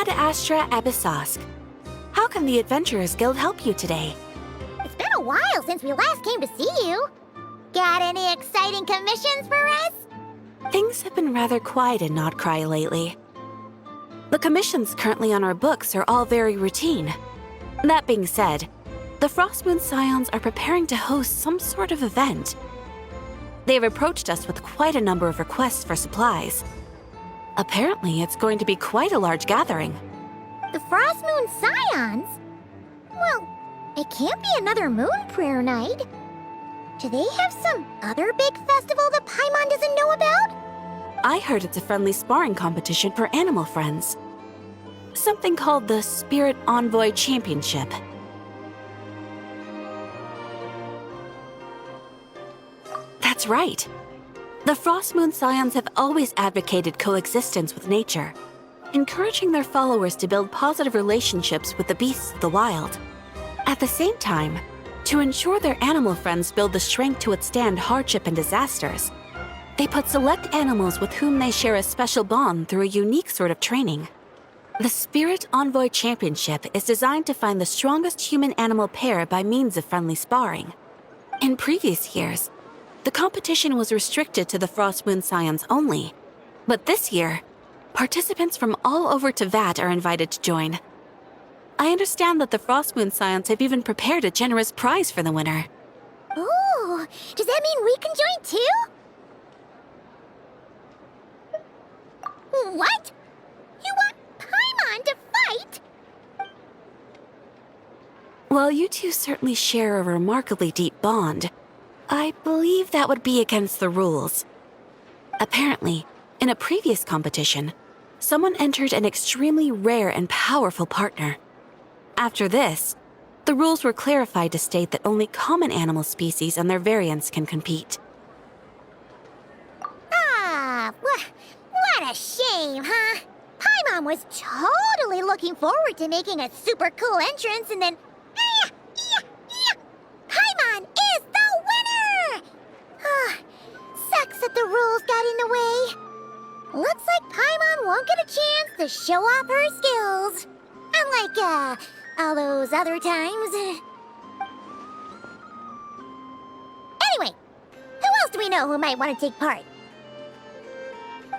Ad Astra Abyssosk. How can the Adventurers Guild help you today? It's been a while since we last came to see you. Got any exciting commissions for us? Things have been rather quiet in Notcry lately. The commissions currently on our books are all very routine. That being said, the Frostmoon Scions are preparing to host some sort of event. They've approached us with quite a number of requests for supplies. Apparently, it's going to be quite a large gathering. The Frostmoon Scions? Well, it can't be another moon prayer night. Do they have some other big festival that Paimon doesn't know about? I heard it's a friendly sparring competition for animal friends. Something called the Spirit Envoy Championship. That's right. The Frostmoon Scions have always advocated coexistence with nature, encouraging their followers to build positive relationships with the beasts of the wild. At the same time, to ensure their animal friends build the strength to withstand hardship and disasters, they put select animals with whom they share a special bond through a unique sort of training. The Spirit Envoy Championship is designed to find the strongest human-animal pair by means of friendly sparring. In previous years, the competition was restricted to the Frostmoon Scions only, but this year, participants from all over Teyvat are invited to join. I understand that the Frostmoon Scions have even prepared a generous prize for the winner. Ooh, does that mean we can join too? What? You want Paimon to fight? While you two certainly share a remarkably deep bond, I believe that would be against the rules. Apparently, in a previous competition, someone entered an extremely rare and powerful partner. After this, the rules were clarified to state that only common animal species and their variants can compete. Ah, what a shame, huh? Paimon was totally looking forward to making a super cool entrance and then... Paimon is the winner! Sucks that the rules got in the way. Looks like Paimon won't get a chance to show off her skills. Unlike, all those other times. Anyway, who else do we know who might want to take part?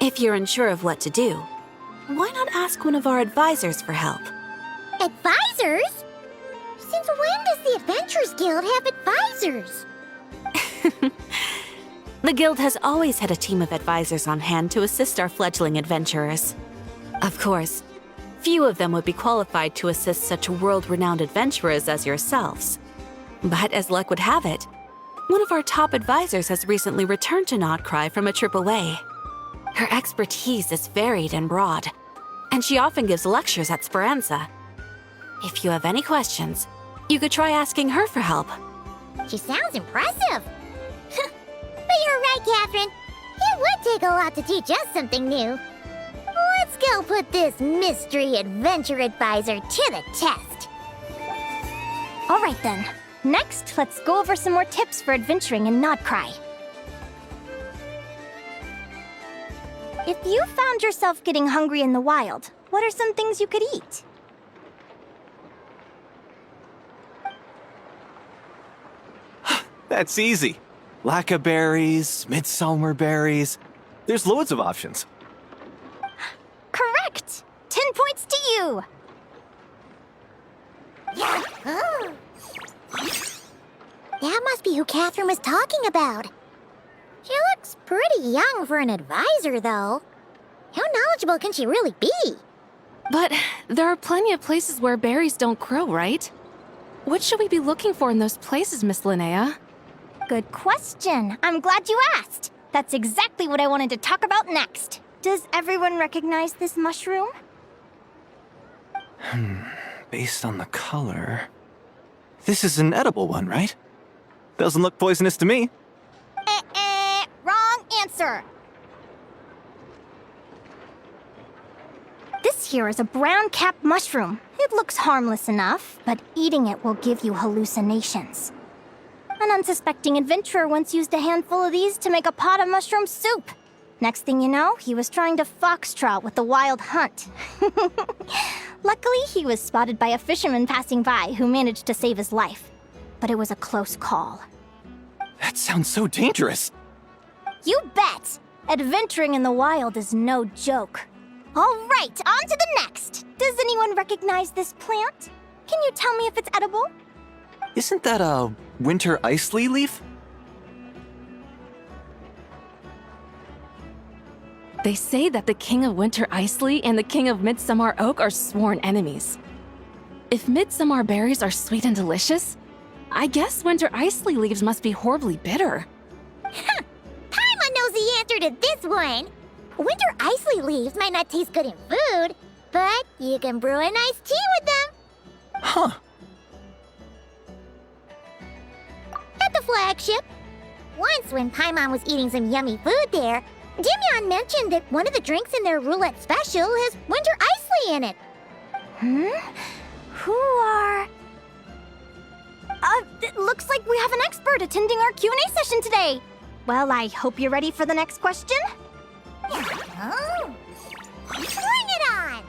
If you're unsure of what to do, why not ask one of our advisors for help? Advisors? Since when does the Adventurers Guild have advisors? The Guild has always had a team of advisors on hand to assist our fledgling adventurers. Of course, few of them would be qualified to assist such world-renowned adventurers as yourselves. But as luck would have it, one of our top advisors has recently returned to Notcry from a trip away. Her expertise is varied and broad, and she often gives lectures at Speranza. If you have any questions, you could try asking her for help. She sounds impressive. But you're right, Catherine. It would take a lot to teach us something new. Let's go put this mystery adventure advisor to the test. All right then. Next, let's go over some more tips for adventuring in Notcry. If you found yourself getting hungry in the wild, what are some things you could eat? That's easy. Lacca berries, midsummer berries. There's loads of options. Correct! 10 points to you! Oh. That must be who Catherine was talking about. She looks pretty young for an advisor, though. How knowledgeable can she really be? But there are plenty of places where berries don't grow, right? What should we be looking for in those places, Miss Linnea? Good question. I'm glad you asked. That's exactly what I wanted to talk about next. Does everyone recognize this mushroom? Based on the color... This is an edible one, right? Doesn't look poisonous to me. Wrong answer. This here is a brown-capped mushroom. It looks harmless enough, but eating it will give you hallucinations. An unsuspecting adventurer once used a handful of these to make a pot of mushroom soup. Next thing you know, he was trying to foxtrot with the wild hunt. Luckily, he was spotted by a fisherman passing by who managed to save his life. But it was a close call. That sounds so dangerous. You bet! Adventuring in the wild is no joke. All right, on to the next. Does anyone recognize this plant? Can you tell me if it's edible? Isn't that a winter ice lily leaf? They say that the King of Winter Isley and the King of Midsummer Oak are sworn enemies. If midsummer berries are sweet and delicious, I guess winter isley leaves must be horribly bitter. Paimon knows the answer to this one. Winter isley leaves might not taste good in food, but you can brew a nice tea with them. Huh. At the flagship. Once when Paimon was eating some yummy food there, Dimyon mentioned that one of the drinks in their roulette special has winter isley in it. Who are... it looks like we have an expert attending our Q&A session today. Well, I hope you're ready for the next question. Oh, bring it on!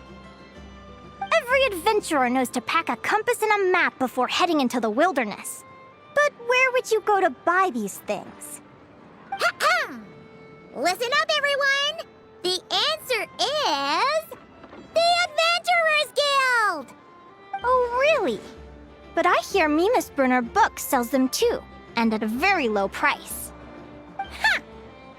Every adventurer knows to pack a compass and a map before heading into the wilderness. But where would you go to buy these things? Listen up, everyone! The answer is... the Adventurers Guild! Oh, really? But I hear Mimas Brunner Books sells them too, and at a very low price.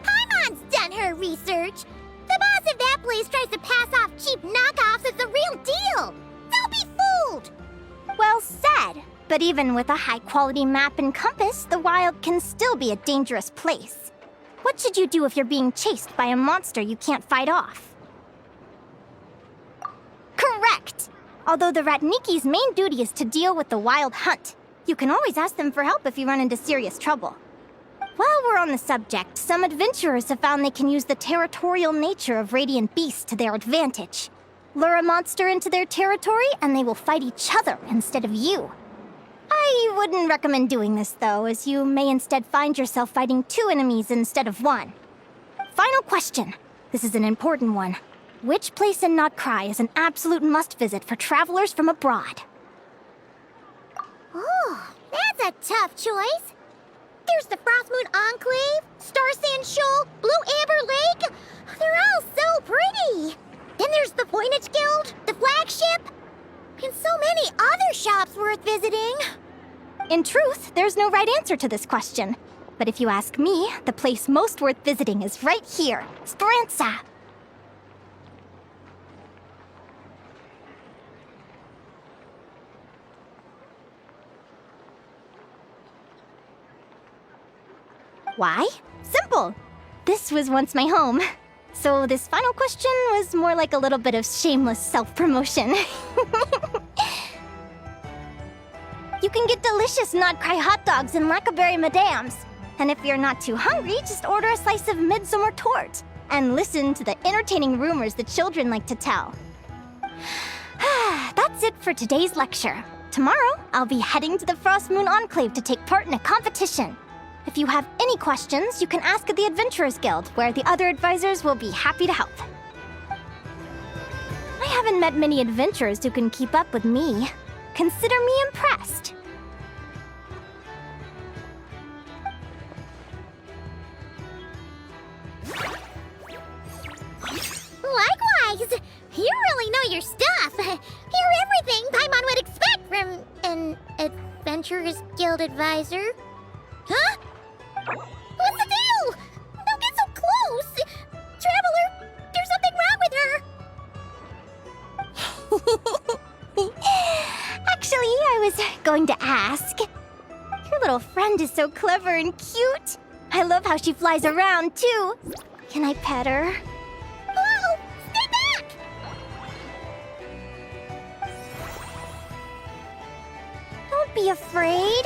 Paimon's done her research. The boss of that place tries to pass off cheap knockoffs as the real deal. Don't be fooled! Well said. But even with a high-quality map and compass, the wild can still be a dangerous place. What should you do if you're being chased by a monster you can't fight off? Correct! Although the Ratniki's main duty is to deal with the wild hunt, you can always ask them for help if you run into serious trouble. While we're on the subject, some adventurers have found they can use the territorial nature of radiant beasts to their advantage. Lure a monster into their territory and they will fight each other instead of you. I wouldn't recommend doing this though, as you may instead find yourself fighting two enemies instead of one. Final question. This is an important one. Which place in Notcry is an absolute must-visit for travelers from abroad? Oh, that's a tough choice. There's the Frostmoon Enclave, Star Sand Shoal, Blue Amber Lake. They're all so pretty. Then there's the Voynich Guild, the flagship, and so many other shops worth visiting. In truth, there's no right answer to this question. But if you ask me, the place most worth visiting is right here, Speranza. Why? Simple. This was once my home. So this final question was more like a little bit of shameless self-promotion. You can get delicious Notcry hot dogs and Lackaberry Madams. And if you're not too hungry, just order a slice of midsummer tort. And listen to the entertaining rumors the children like to tell. That's it for today's lecture. Tomorrow, I'll be heading to the Frostmoon Enclave to take part in a competition. If you have any questions, you can ask at the Adventurers Guild, where the other advisors will be happy to help. I haven't met many adventurers who can keep up with me. Consider me impressed. Likewise! You really know your stuff. You're everything Paimon would expect from an Adventurers Guild advisor. Huh? What's the deal? Don't get so close! Traveler, there's something wrong with her! Actually, I was going to ask. Your little friend is so clever and cute. I love how she flies around, too. Can I pet her? Whoa! Stay back! Don't be afraid.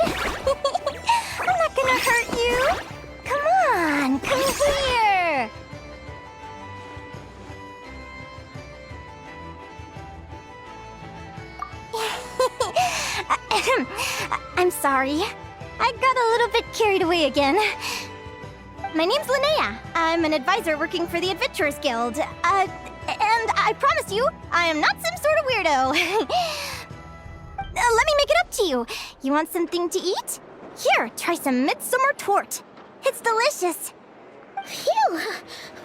I'm not gonna hurt you. Come on, come here. I'm sorry. I got a little bit carried away again. My name's Linnea. I'm an advisor working for the Adventurers Guild. And I promise you, I am not some sort of weirdo. Let me make it up to you. You want something to eat? Here, try some midsummer tort. It's delicious. Phew!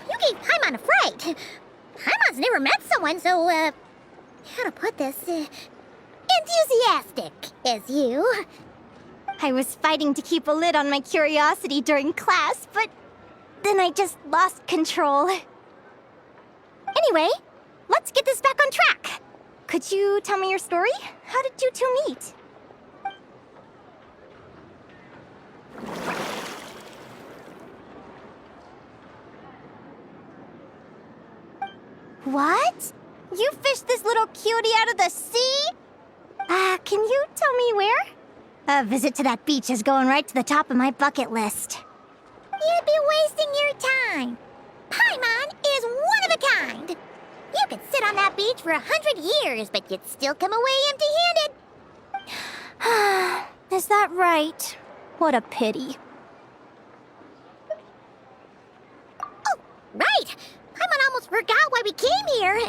You gave Paimon a fright. Paimon's never met someone so, how to put this, enthusiastic as you. I was fighting to keep a lid on my curiosity during class, but then I just lost control. Anyway, let's get this back on track. Could you tell me your story? How did you two meet? What? You fished this little cutie out of the sea? Can you tell me where? A visit to that beach is going right to the top of my bucket list. You'd be wasting your time. Paimon is one of a kind. You could sit on that beach for 100 years, but you'd still come away empty-handed. Is that right? What a pity. Oh, right! Paimon almost forgot why we came here.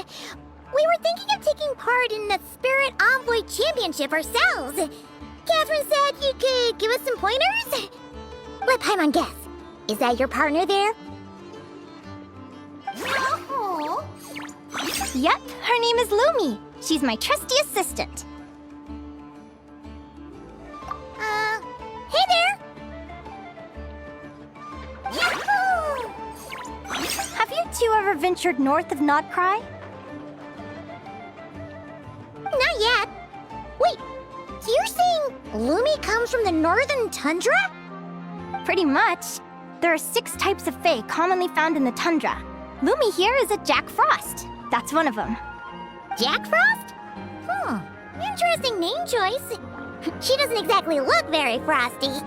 We were thinking of taking part in the Spirit Envoy Championship ourselves. Catherine said you could give us some pointers? Let Paimon guess. Is that your partner there? Oh. Yep, her name is Lumi. She's my trusty assistant. Hey there! Yahoo! Have you two ever ventured north of Nodcry? Not yet. Wait, so you're saying Lumi comes from the northern tundra? Pretty much. There are 6 types of fae commonly found in the tundra. Lumi here is a Jack Frost. That's one of them. Jack Frost? Interesting name choice. She doesn't exactly look very frosty.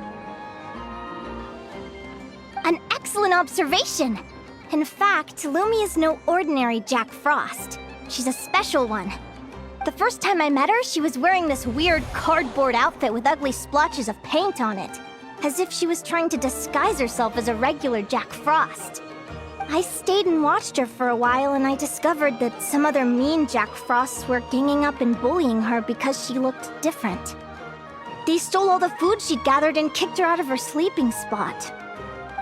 An excellent observation. In fact, Lumi is no ordinary Jack Frost. She's a special one. The first time I met her, she was wearing this weird cardboard outfit with ugly splotches of paint on it, as if she was trying to disguise herself as a regular Jack Frost. I stayed and watched her for a while, and I discovered that some other mean Jack Frosts were ganging up and bullying her because she looked different. They stole all the food she'd gathered and kicked her out of her sleeping spot.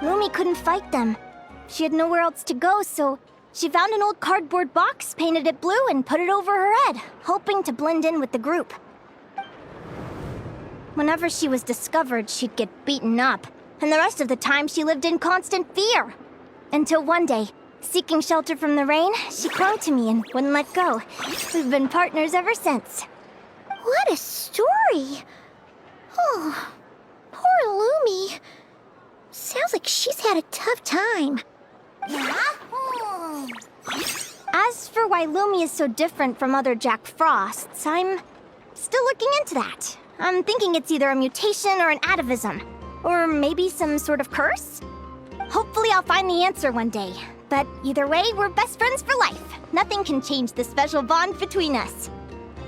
Lumi couldn't fight them. She had nowhere else to go, so she found an old cardboard box, painted it blue, and put it over her head, hoping to blend in with the group. Whenever she was discovered, she'd get beaten up, and the rest of the time she lived in constant fear. Until one day, seeking shelter from the rain, she clung to me and wouldn't let go. We've been partners ever since. What a story! Oh, poor Lumi. Sounds like she's had a tough time. As for why Lumi is so different from other Jack Frosts, I'm still looking into that. I'm thinking it's either a mutation or an atavism. Or maybe some sort of curse? Hopefully I'll find the answer one day. But either way, we're best friends for life. Nothing can change the special bond between us.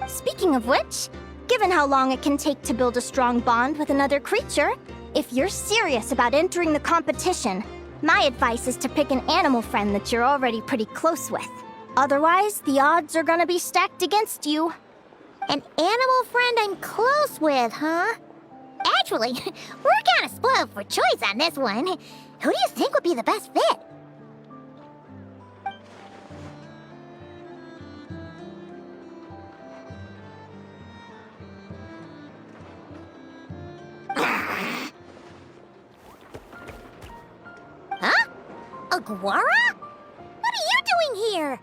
Speaking of which, given how long it can take to build a strong bond with another creature, if you're serious about entering the competition, my advice is to pick an animal friend that you're already pretty close with. Otherwise, the odds are gonna be stacked against you. An animal friend I'm close with, huh? Actually, we're kind of spoiled for choice on this one. Who do you think would be the best fit? Huh? Aguara? What are you doing here?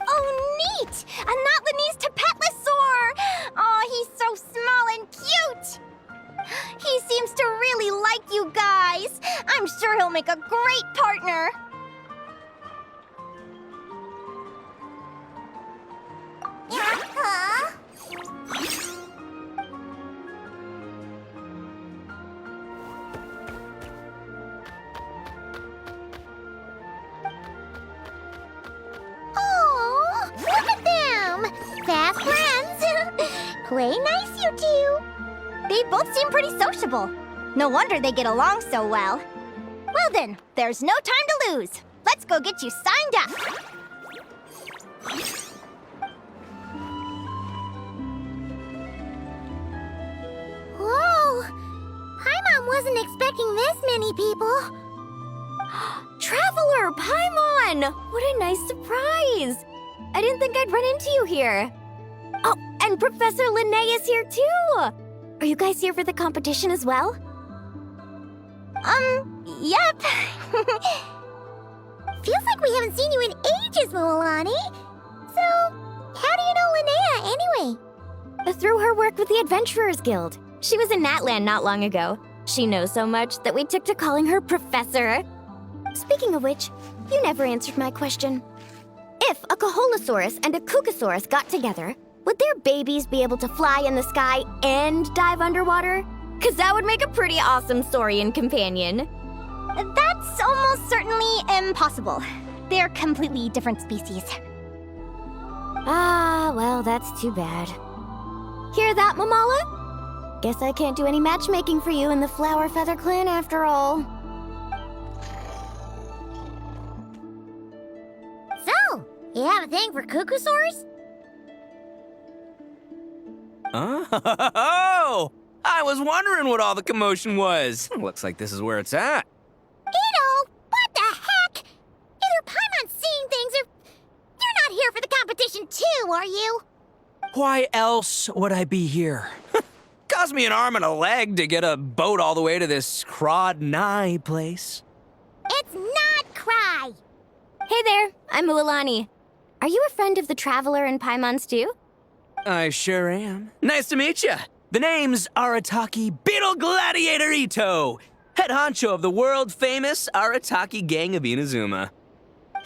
Oh, neat! A Notlanese Tapetlosaur! Oh, he's so small and cute! He seems to really like you guys. I'm sure he'll make a great partner. Huh? Oh, look at them! Fast friends! Very nice, you two. They both seem pretty sociable. No wonder they get along so well. Well then, there's no time to lose. Let's go get you signed up. Whoa! Paimon wasn't expecting this many people. Traveler, Paimon! What a nice surprise! I didn't think I'd run into you here. Oh, and Professor Linnea is here too! Are you guys here for the competition as well? Yep. Feels like we haven't seen you in ages, Moalani. So, how do you know Linnea anyway? Through her work with the Adventurers Guild. She was in Natland not long ago. She knows so much that we took to calling her Professor. Speaking of which, you never answered my question. If a Kaholosaurus and a Kukasaurus got together, would their babies be able to fly in the sky and dive underwater? 'Cause that would make a pretty awesome saurian companion. That's almost certainly impossible. They're completely different species. Ah, well, that's too bad. Hear that, Mamala? Guess I can't do any matchmaking for you in the Flower Feather Clan after all. So, you have a thing for Kukusaurs? Oh! I was wondering what all the commotion was. Looks like this is where it's at. Ito, what the heck? Either Paimon's seeing things or... You're not here for the competition too, are you? Why else would I be here? Cost me an arm and a leg to get a boat all the way to this Crod Nye place. It's not Cry. Hey there, I'm Ualani. Are you a friend of the Traveler and Paimon's too? I sure am. Nice to meet you. The name's Arataki Beetle Gladiator Ito, head honcho of the world-famous Arataki Gang of Inazuma.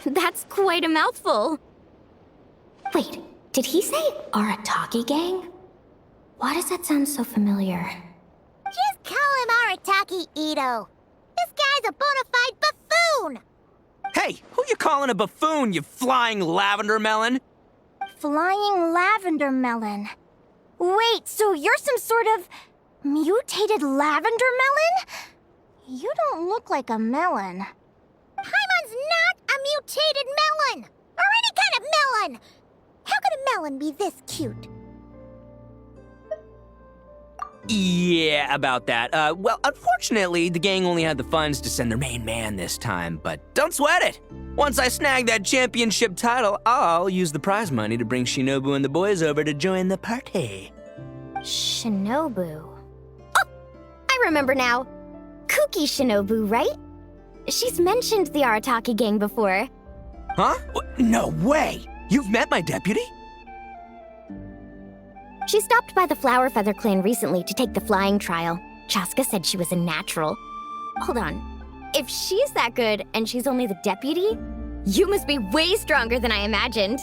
That's quite a mouthful. Wait, did he say Arataki Gang? Why does that sound so familiar? Just call him Arataki Ito. This guy's a bona fide buffoon. Hey, who you calling a buffoon, you flying lavender melon? Flying lavender melon. Wait, so you're some sort of mutated lavender melon? You don't look like a melon. Paimon's not a mutated melon, or any kind of melon. How could a melon be this cute? Yeah, about that. Well, unfortunately, the gang only had the funds to send their main man this time, but don't sweat it. Once I snag that championship title, I'll use the prize money to bring Shinobu and the boys over to join the party. Shinobu. Oh, I remember now. Kuki Shinobu, right? She's mentioned the Arataki Gang before. Huh? No way! You've met my deputy? She stopped by the Flower Feather Clan recently to take the flying trial. Chaska said she was a natural. Hold on. If she's that good and she's only the deputy, you must be way stronger than I imagined.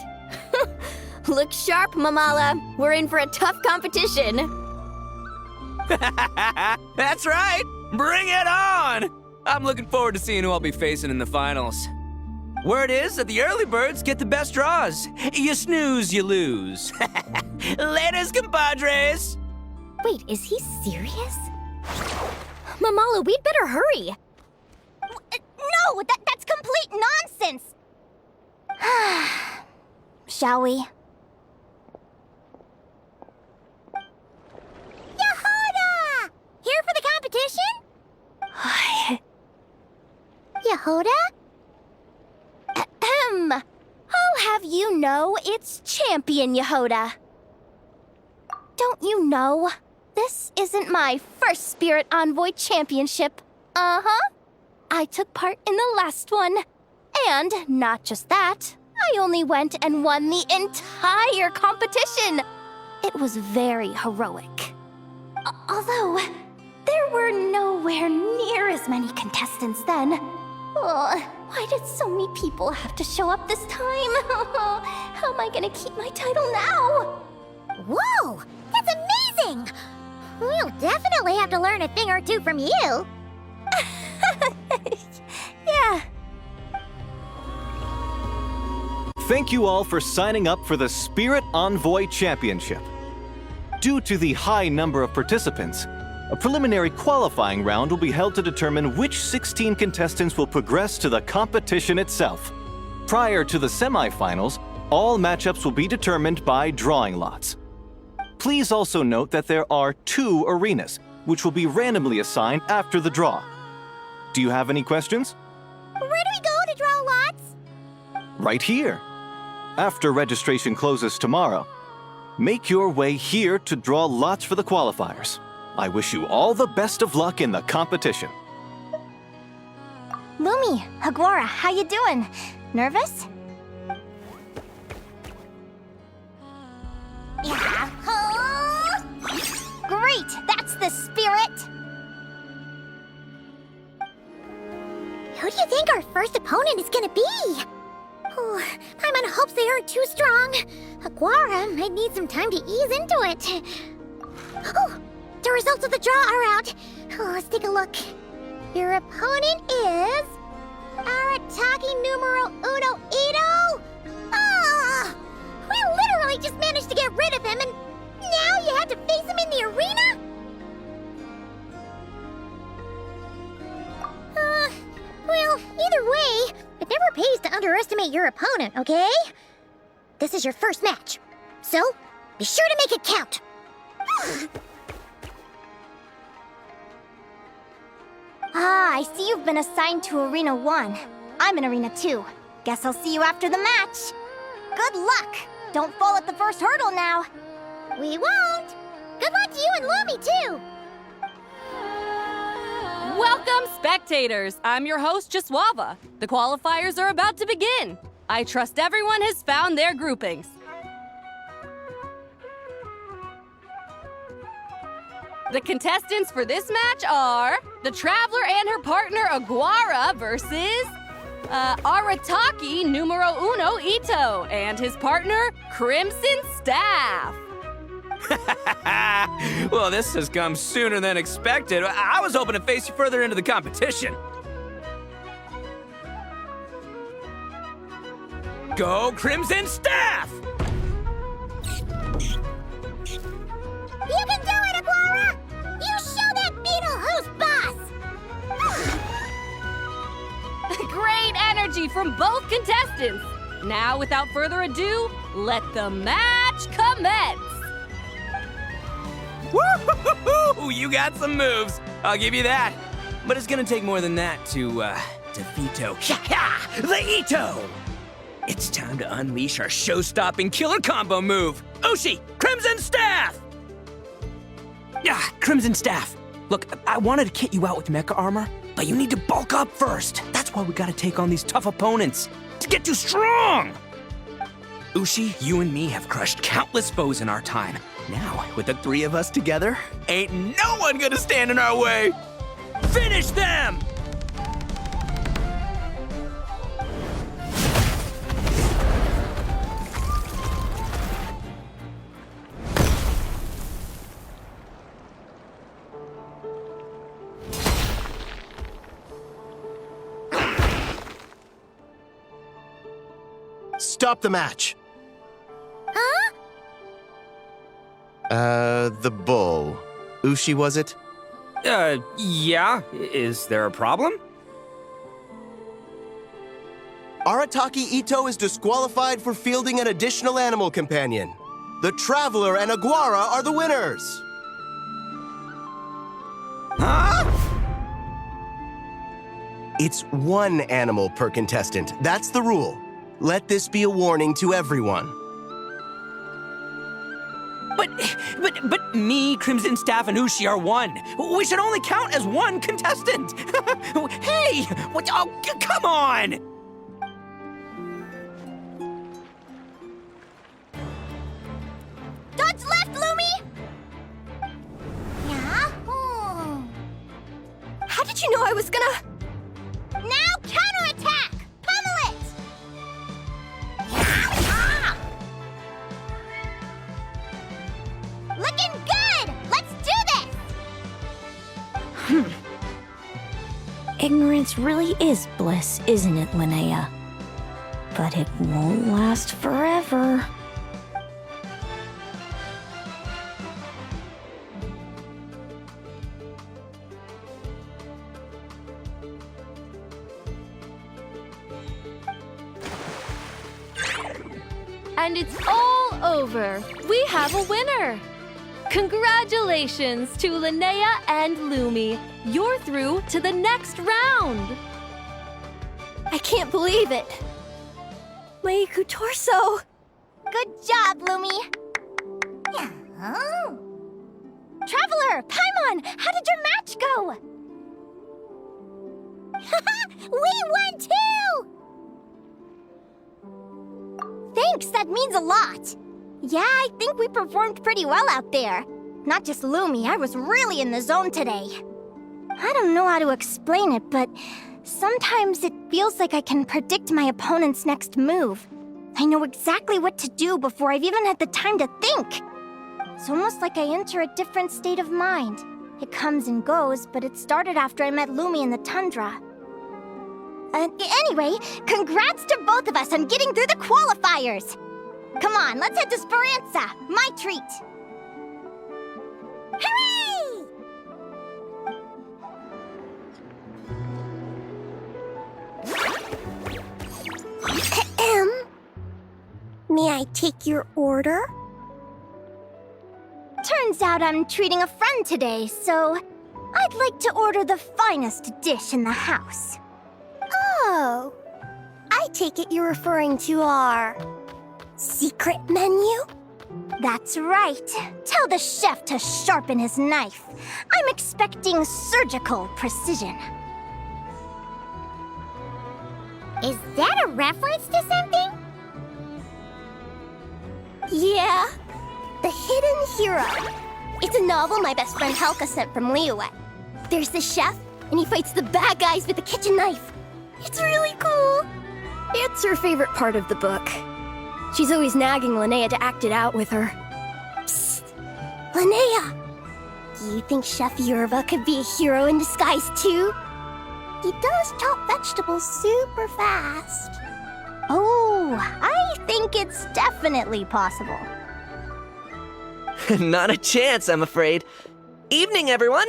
Look sharp, Mamala. We're in for a tough competition. That's right! Bring it on! I'm looking forward to seeing who I'll be facing in the finals. Word is that the early birds get the best draws. You snooze, you lose. Laters, compadres! Wait, is he serious? Mamala, we'd better hurry. No, that's complete nonsense! Shall we? Yehoda! Here for the competition? Yehoda? Ahem. I'll have you know it's Champion Yehoda. Don't you know? This isn't my first Spirit Envoy Championship. Uh-huh. I took part in the last one. And not just that, I only went and won the entire competition. It was very heroic. Although, there were nowhere near as many contestants then. Why did so many people have to show up this time? How am I gonna keep my title now? Whoa! That's amazing! We'll definitely have to learn a thing or two from you. Yeah. Thank you all for signing up for the Spirit Envoy Championship. Due to the high number of participants, a preliminary qualifying round will be held to determine which 16 contestants will progress to the competition itself. Prior to the semifinals, all matchups will be determined by drawing lots. Please also note that there are 2 arenas, which will be randomly assigned after the draw. Do you have any questions? Where do we go to draw lots? Right here. After registration closes tomorrow, make your way here to draw lots for the qualifiers. I wish you all the best of luck in the competition. Lumi, Aguara, how you doing? Nervous? Yahoo! Great! That's the spirit! Who do you think our first opponent is gonna be? Oh, Paimon hopes they aren't too strong. Aguara might need some time to ease into it. Oh, the results of the draw are out. Oh, let's take a look. Your opponent is... Arataki numero uno Ito? Ah! We literally just managed to get rid of him, and now you have to face him in the arena? Well, either way, it never pays to underestimate your opponent, okay? This is your first match, so be sure to make it count. Ah, I see you've been assigned to Arena 1. I'm in Arena 2. Guess I'll see you after the match. Good luck! Don't fall at the first hurdle now. We won't. Good luck to you and Lumi, too. Welcome, spectators! I'm your host, Jaswava. The qualifiers are about to begin. I trust everyone has found their groupings. The contestants for this match are the Traveler and her partner Aguara versus Arataki numero uno Ito and his partner Crimson Staff. Well, this has come sooner than expected. I was hoping to face you further into the competition. Go, Crimson Staff! You can do it, Aguara! You show that beetle who's boss! Great energy from both contestants. Now, without further ado, let the match commence. Woo-hoo-hoo-hoo! You got some moves, I'll give you that. But it's gonna take more than that to defeat the Ito! It's time to unleash our show-stopping killer combo move. Ushi, Crimson Staff! Crimson Staff. Look, I wanted to kit you out with mecha armor, but you need to bulk up first. That's why we gotta take on these tough opponents, to get you strong! Ushi, you and me have crushed countless foes in our time. Now, with the 3 of us together, ain't no one gonna stand in our way! Finish them! Stop the match! Huh? The bull. Ushi, was it? Yeah. Is there a problem? Arataki Ito is disqualified for fielding an additional animal companion. The Traveler and Aguara are the winners! Huh? It's 1 animal per contestant. That's the rule. Let this be a warning to everyone. But me, Crimson Staff, and Ushi are 1. We should only count as 1 contestant. Hey! What? Oh, come on! Dodge left, Lumi! Yahoo! How did you know I was gonna... Now counterattack! Pummel it! Looking good! Let's do this! Ignorance really is bliss, isn't it, Linnea? But it won't last forever. And it's all over. We have a winner. Congratulations to Linnea and Lumi. You're through to the next round. I can't believe it. Meiku Torso. Good job, Lumi. Oh. Traveler, Paimon, how did your match go? We won too! Thanks, that means a lot. Yeah, I think we performed pretty well out there. Not just Lumi, I was really in the zone today. I don't know how to explain it, but sometimes it feels like I can predict my opponent's next move. I know exactly what to do before I've even had the time to think. It's almost like I enter a different state of mind. It comes and goes, but it started after I met Lumi in the tundra. Anyway, congrats to both of us on getting through the qualifiers! Come on, let's head to Speranza, my treat! Hooray! May I take your order? Turns out I'm treating a friend today, so I'd like to order the finest dish in the house. Oh, I take it you're referring to our secret menu? That's right. Tell the chef to sharpen his knife. I'm expecting surgical precision. Is that a reference to something? Yeah. The Hidden Hero. It's a novel my best friend Helka sent from Liyue. There's the chef, and he fights the bad guys with a kitchen knife. It's really cool. It's her favorite part of the book. She's always nagging Linnea to act it out with her. Psst! Linnea! Do you think Chef Yerva could be a hero in disguise too? He does chop vegetables super fast. Oh, I think it's definitely possible. Not a chance, I'm afraid. Evening, everyone.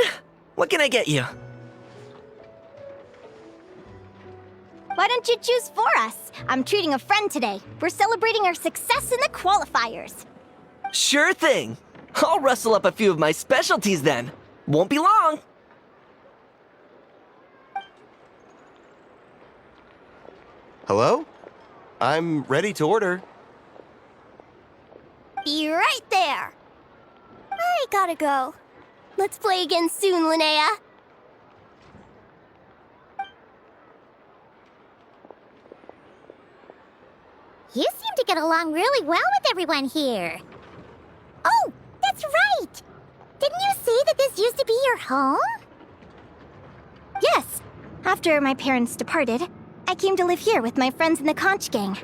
What can I get you? Why don't you choose for us? I'm treating a friend today. We're celebrating our success in the qualifiers. Sure thing. I'll rustle up a few of my specialties then. Won't be long. Hello? I'm ready to order. Be right there. I gotta go. Let's play again soon, Linnea. You seem to get along really well with everyone here. Oh, that's right! Didn't you say that this used to be your home? Yes. After my parents departed, I came to live here with my friends in the conch gang.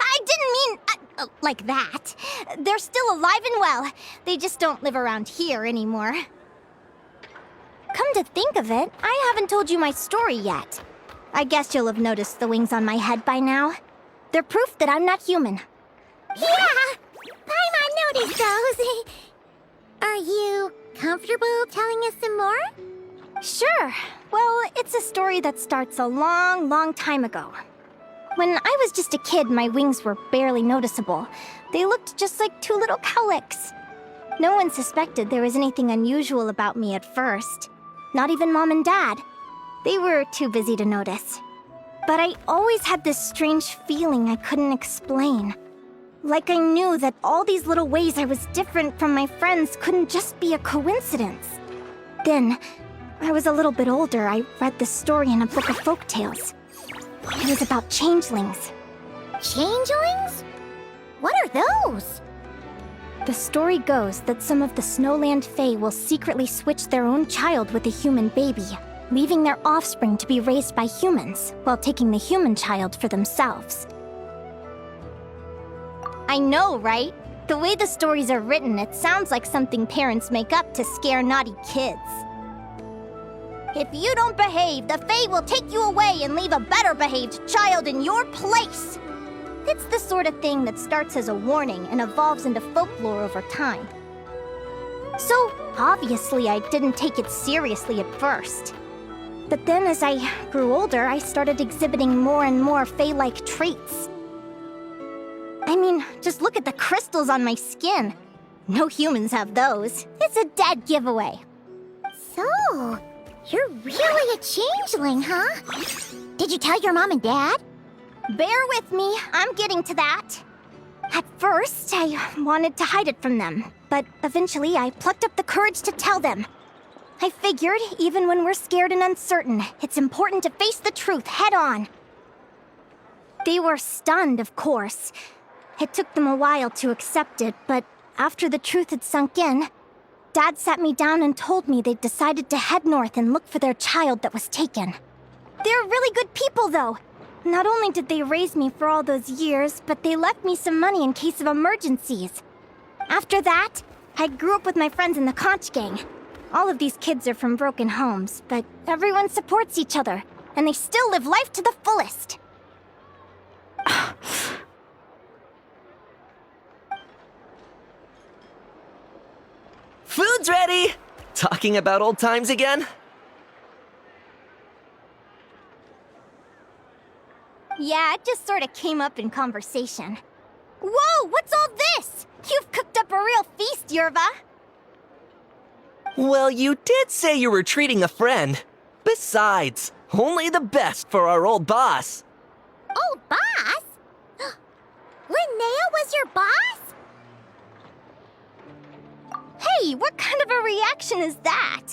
I didn't mean like that. They're still alive and well. They just don't live around here anymore. Come to think of it, I haven't told you my story yet. I guess you'll have noticed the wings on my head by now. They're proof that I'm not human. Yeah! Paimon noticed those. Are you comfortable telling us some more? Sure. Well, it's a story that starts a long, long time ago. When I was just a kid, my wings were barely noticeable. They looked just like two little cowlicks. No one suspected there was anything unusual about me at first. Not even Mom and Dad. They were too busy to notice. But I always had this strange feeling I couldn't explain. Like I knew that all these little ways I was different from my friends couldn't just be a coincidence. Then, I was a little bit older, I read this story in a book of folktales. It was about changelings. Changelings? What are those? The story goes that some of the Snowland Fae will secretly switch their own child with a human baby, leaving their offspring to be raised by humans, while taking the human child for themselves. I know, right? The way the stories are written, it sounds like something parents make up to scare naughty kids. If you don't behave, the Fae will take you away and leave a better-behaved child in your place. It's the sort of thing that starts as a warning and evolves into folklore over time. So, obviously, I didn't take it seriously at first. But then as I grew older, I started exhibiting more and more Fae-like traits. I mean, just look at the crystals on my skin. No humans have those. It's a dead giveaway. So, you're really a changeling, huh? Did you tell your mom and dad? Bear with me, I'm getting to that. At first, I wanted to hide it from them, but eventually I plucked up the courage to tell them. I figured, even when we're scared and uncertain, it's important to face the truth head on. They were stunned, of course. It took them a while to accept it, but after the truth had sunk in, Dad sat me down and told me they'd decided to head north and look for their child that was taken. They're really good people, though. Not only did they raise me for all those years, but they left me some money in case of emergencies. After that, I grew up with my friends in the Conch Gang. All of these kids are from broken homes, but everyone supports each other, and they still live life to the fullest. Food's ready! Talking about old times again? Yeah, it just sort of came up in conversation. Whoa, what's all this? You've cooked up a real feast, Yerva. Well, you did say you were treating a friend. Besides, only the best for our old boss. Old boss? Linnea was your boss? Hey, what kind of a reaction is that?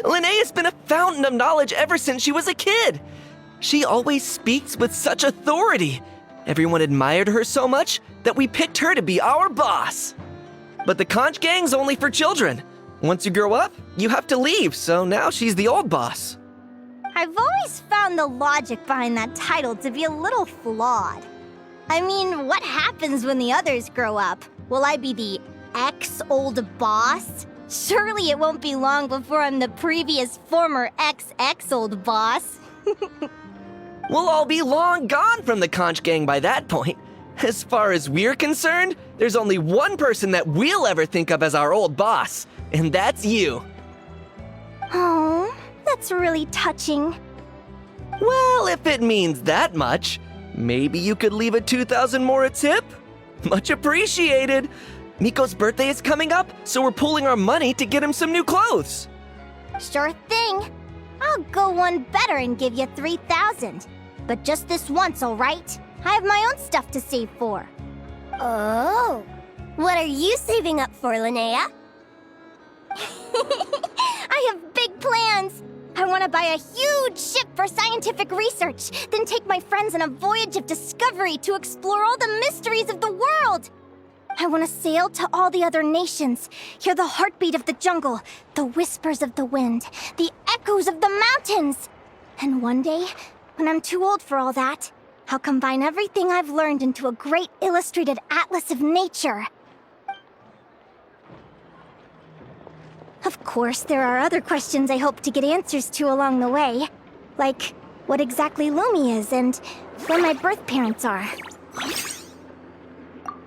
Linnea's been a fountain of knowledge ever since she was a kid. She always speaks with such authority. Everyone admired her so much that we picked her to be our boss. But the Conch Gang's only for children. Once you grow up, you have to leave, so now she's the old boss. I've always found the logic behind that title to be a little flawed. I mean, what happens when the others grow up? Will I be the ex-old boss? Surely it won't be long before I'm the previous former ex-old boss. We'll all be long gone from the Conch Gang by that point. As far as we're concerned, there's only one person that we'll ever think of as our old boss, and that's you. Oh, that's really touching. Well, if it means that much, maybe you could leave a 2,000 more a tip? Much appreciated. Miko's birthday is coming up, so we're pooling our money to get him some new clothes. Sure thing. I'll go one better and give you 3,000. But just this once, all right? I have my own stuff to save for. Oh. What are you saving up for, Linnea? I have big plans. I want to buy a huge ship for scientific research, then take my friends on a voyage of discovery to explore all the mysteries of the world. I want to sail to all the other nations, hear the heartbeat of the jungle, the whispers of the wind, the echoes of the mountains. And one day, when I'm too old for all that, I'll combine everything I've learned into a great illustrated atlas of nature. Of course, there are other questions I hope to get answers to along the way. Like, what exactly Lumi is and where my birth parents are.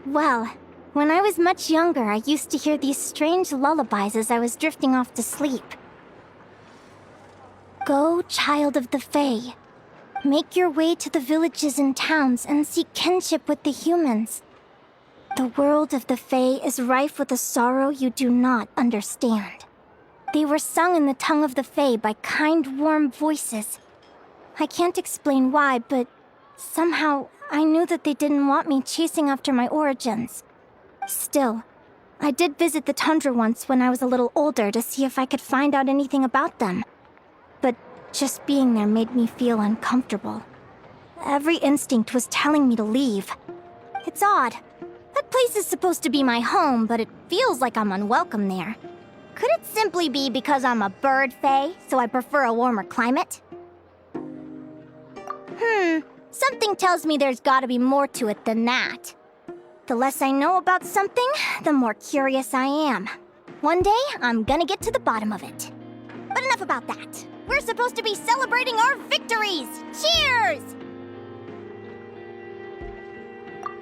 Well, when I was much younger, I used to hear these strange lullabies as I was drifting off to sleep. Go, child of the Fae. Make your way to the villages and towns and seek kinship with the humans. The world of the Fae is rife with a sorrow you do not understand. They were sung in the tongue of the Fae by kind, warm voices. I can't explain why, but somehow I knew that they didn't want me chasing after my origins. Still, I did visit the tundra once when I was a little older to see if I could find out anything about them. But just being there made me feel uncomfortable. Every instinct was telling me to leave. It's odd. That place is supposed to be my home, but it feels like I'm unwelcome there. Could it simply be because I'm a bird fae, so I prefer a warmer climate? Something tells me there's gotta be more to it than that. The less I know about something, the more curious I am. One day, I'm gonna get to the bottom of it. But enough about that. We're supposed to be celebrating our victories! Cheers!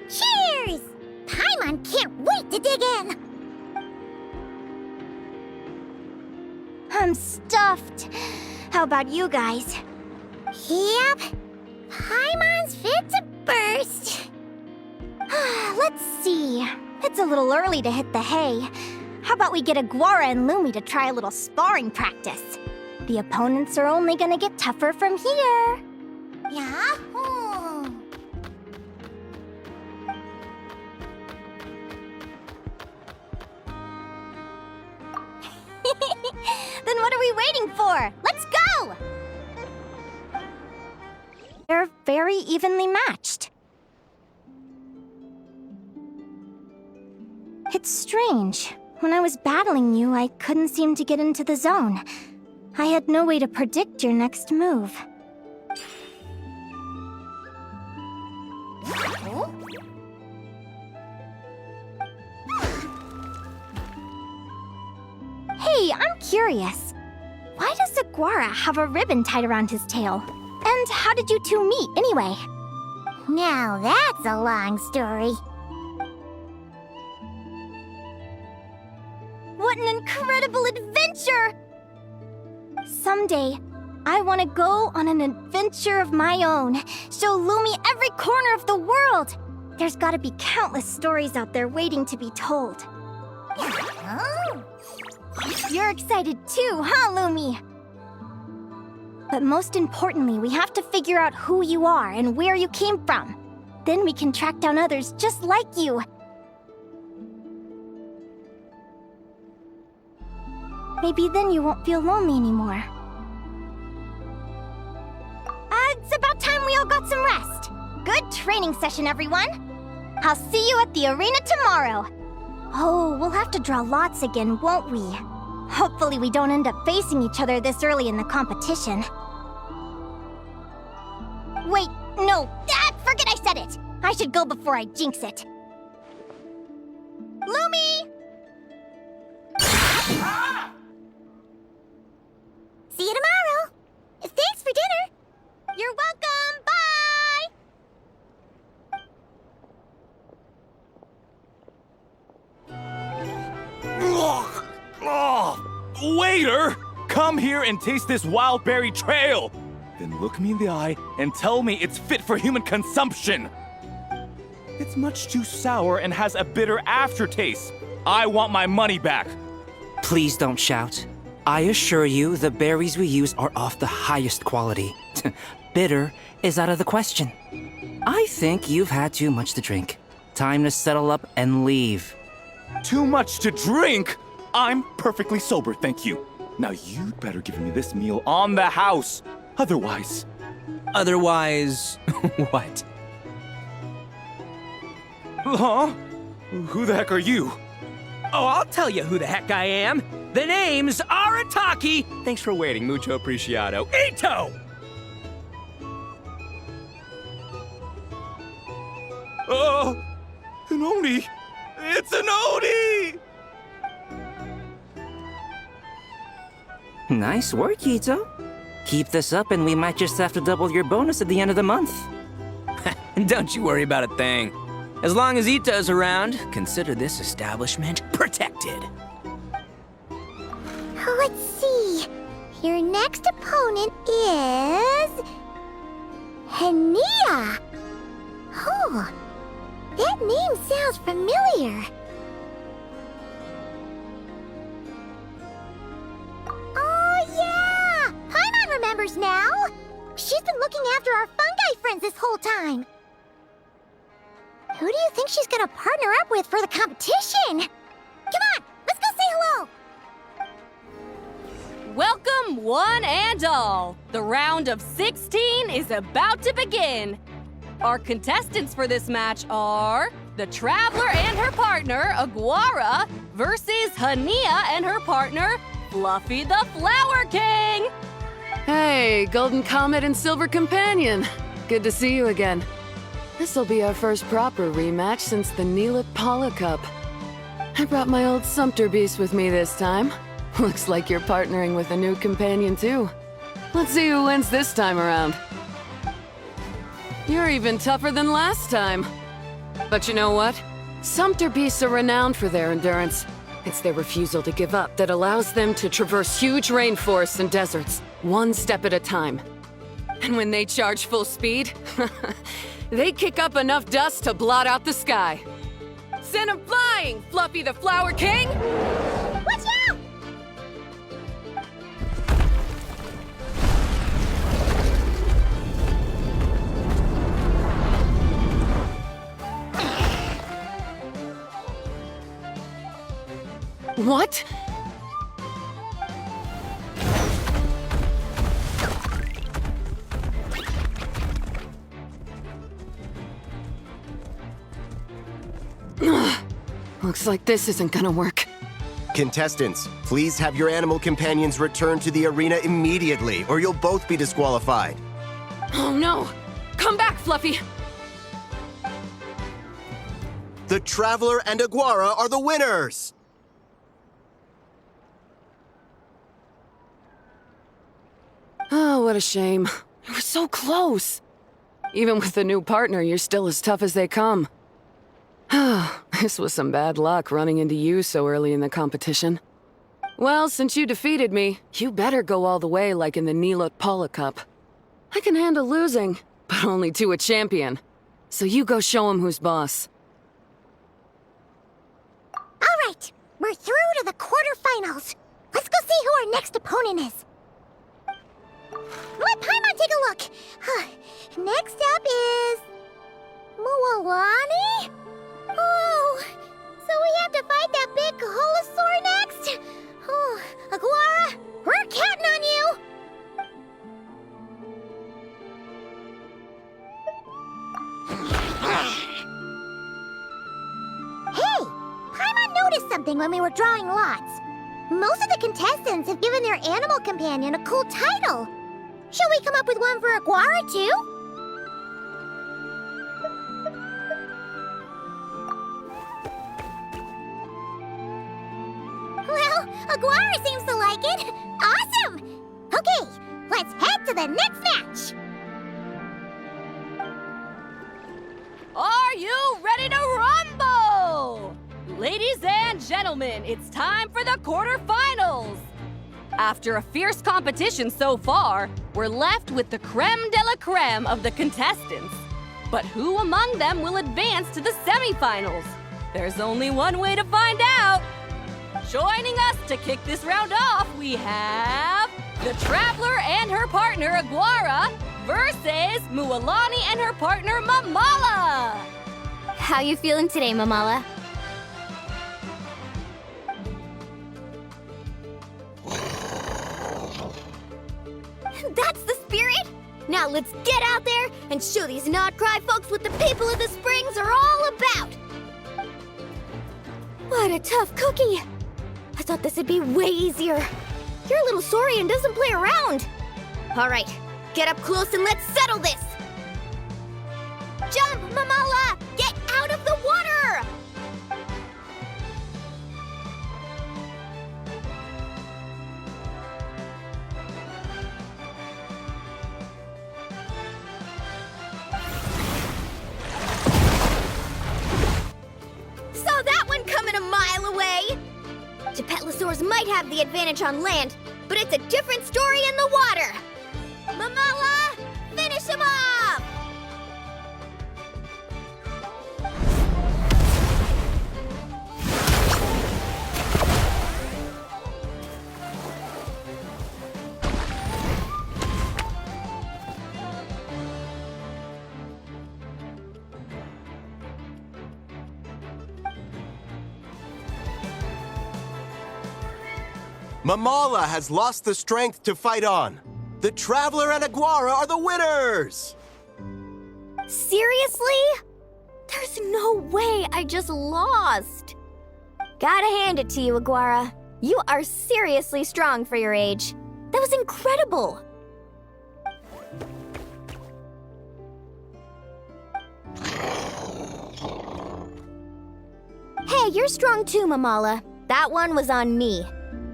Cheers! Paimon Paimon can't wait to dig in! I'm stuffed. How about you guys? Yep. Paimon's fit to burst. Let's see. It's a little early to hit the hay. How about we get Aguara and Lumi to try a little sparring practice? The opponents are only gonna get tougher from here. Yeah? Then what are we waiting for? Let's go! They're very evenly matched. It's strange. When I was battling you, I couldn't seem to get into the zone. I had no way to predict your next move. Hey, I'm curious. Why does Aguara have a ribbon tied around his tail? And how did you two meet, anyway? Now that's a long story. What an incredible adventure! Someday, I want to go on an adventure of my own. Show Lumi every corner of the world. There's got to be countless stories out there waiting to be told. Oh. You're excited too, huh, Lumi? But most importantly, we have to figure out who you are and where you came from. Then we can track down others just like you. Maybe then you won't feel lonely anymore. It's about time we all got some rest. Good training session, everyone. I'll see you at the arena tomorrow. Oh, we'll have to draw lots again, won't we? Hopefully we don't end up facing each other this early in the competition. Wait, no. Forget I said it. I should go before I jinx it. Lumi! See you tomorrow. Thanks for dinner. You're welcome. Bye! Waiter! Come here and taste this wild berry trail! Then look me in the eye and tell me it's fit for human consumption! It's much too sour and has a bitter aftertaste. I want my money back! Please don't shout. I assure you, the berries we use are of the highest quality. Bitter is out of the question. I think you've had too much to drink. Time to settle up and leave. Too much to drink? I'm perfectly sober, thank you. Now you'd better give me this meal on the house. Otherwise... Otherwise, what? Huh? Who the heck are you? Oh, I'll tell you who the heck I am. The name's Arataki. Thanks for waiting, mucho apreciado. Ito! An Oni! It's an Oni! Nice work, Ito. Keep this up and we might just have to double your bonus at the end of the month. Don't you worry about a thing. As long as Ito's around, consider this establishment protected. Let's see. Your next opponent is... Linnea. Oh, that name sounds familiar. Oh, yeah! Paimon remembers now. She's been looking after our fungi friends this whole time. Who do you think she's gonna partner up with for the competition? Come on, let's go say hello! Welcome, one and all. The round of 16 is about to begin. Our contestants for this match are the Traveler and her partner, Aguara, versus Linnea and her partner, Fluffy the Flower King. Hey, Golden Comet and Silver Companion. Good to see you again. This'll be our first proper rematch since the Neela Paula Cup. I brought my old Sumpter Beast with me this time. Looks like you're partnering with a new companion too. Let's see who wins this time around. You're even tougher than last time. But you know what? Sumpter beasts are renowned for their endurance. It's their refusal to give up that allows them to traverse huge rainforests and deserts, one step at a time. And when they charge full speed, they kick up enough dust to blot out the sky. Send 'em flying, Fluffy the Flower King! Watch out! What? Looks like this isn't gonna work. Contestants, please have your animal companions return to the arena immediately, or you'll both be disqualified. Oh no! Come back, Fluffy! The Traveler and Aguara are the winners! Oh, what a shame. You were so close. Even with a new partner, you're still as tough as they come. This was some bad luck running into you so early in the competition. Well, since you defeated me, you better go all the way like in the Nilut Paula Cup. I can handle losing, but only to a champion. So you go show him who's boss. All right, we're through to the quarterfinals. Let's go see who our next opponent is. Let Paimon take a look. Next up is... Mualani? Oh, so we have to fight that big Holosaur next? Oh, Aguara, we're counting on you! Hey, Paimon noticed something when we were drawing lots. Most of the contestants have given their animal companion a cool title. Shall we come up with one for Aguara, too? Well, Aguara seems to like it. Awesome! Okay, let's head to the next match. Are you ready to rumble? Ladies and gentlemen, it's time for the quarterfinals. After a fierce competition so far, we're left with the creme de la creme of the contestants. But who among them will advance to the semifinals? There's only one way to find out. Joining us to kick this round off, we have the Traveler and her partner Aguara versus Mualani and her partner Mamala. How you feeling today, Mamala? That's the spirit! Now let's get out there and show these not-cry folks what the people of the Springs are all about! What a tough cookie! I thought this would be way easier. Your little Saurian doesn't play around. All right, get up close and let's settle this! Jump, Mamala! Get out of the water! Saw that one coming a mile away! Gepetlosaurs might have the advantage on land, but it's a different story in the water! Mamala, finish him off! Mamala has lost the strength to fight on. The Traveler and Aguara are the winners! Seriously? There's no way I just lost. Gotta hand it to you, Aguara. You are seriously strong for your age. That was incredible. Hey, you're strong too, Mamala. That one was on me.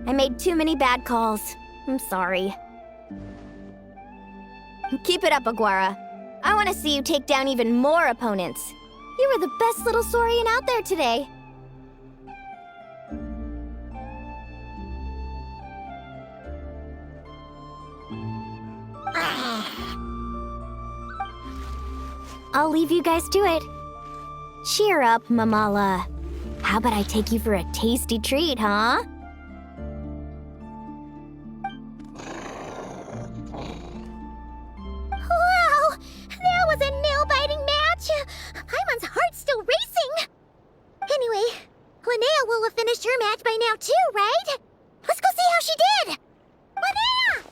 I made too many bad calls. I'm sorry. Keep it up, Aguara. I want to see you take down even more opponents. You were the best little Saurian out there today. I'll leave you guys to it. Cheer up, Mamala. How about I take you for a tasty treat, huh? Wow! That was a nail-biting match! Paimon's heart's still racing! Anyway, Linnea will have finished her match by now too, right? Let's go see how she did! Linnea!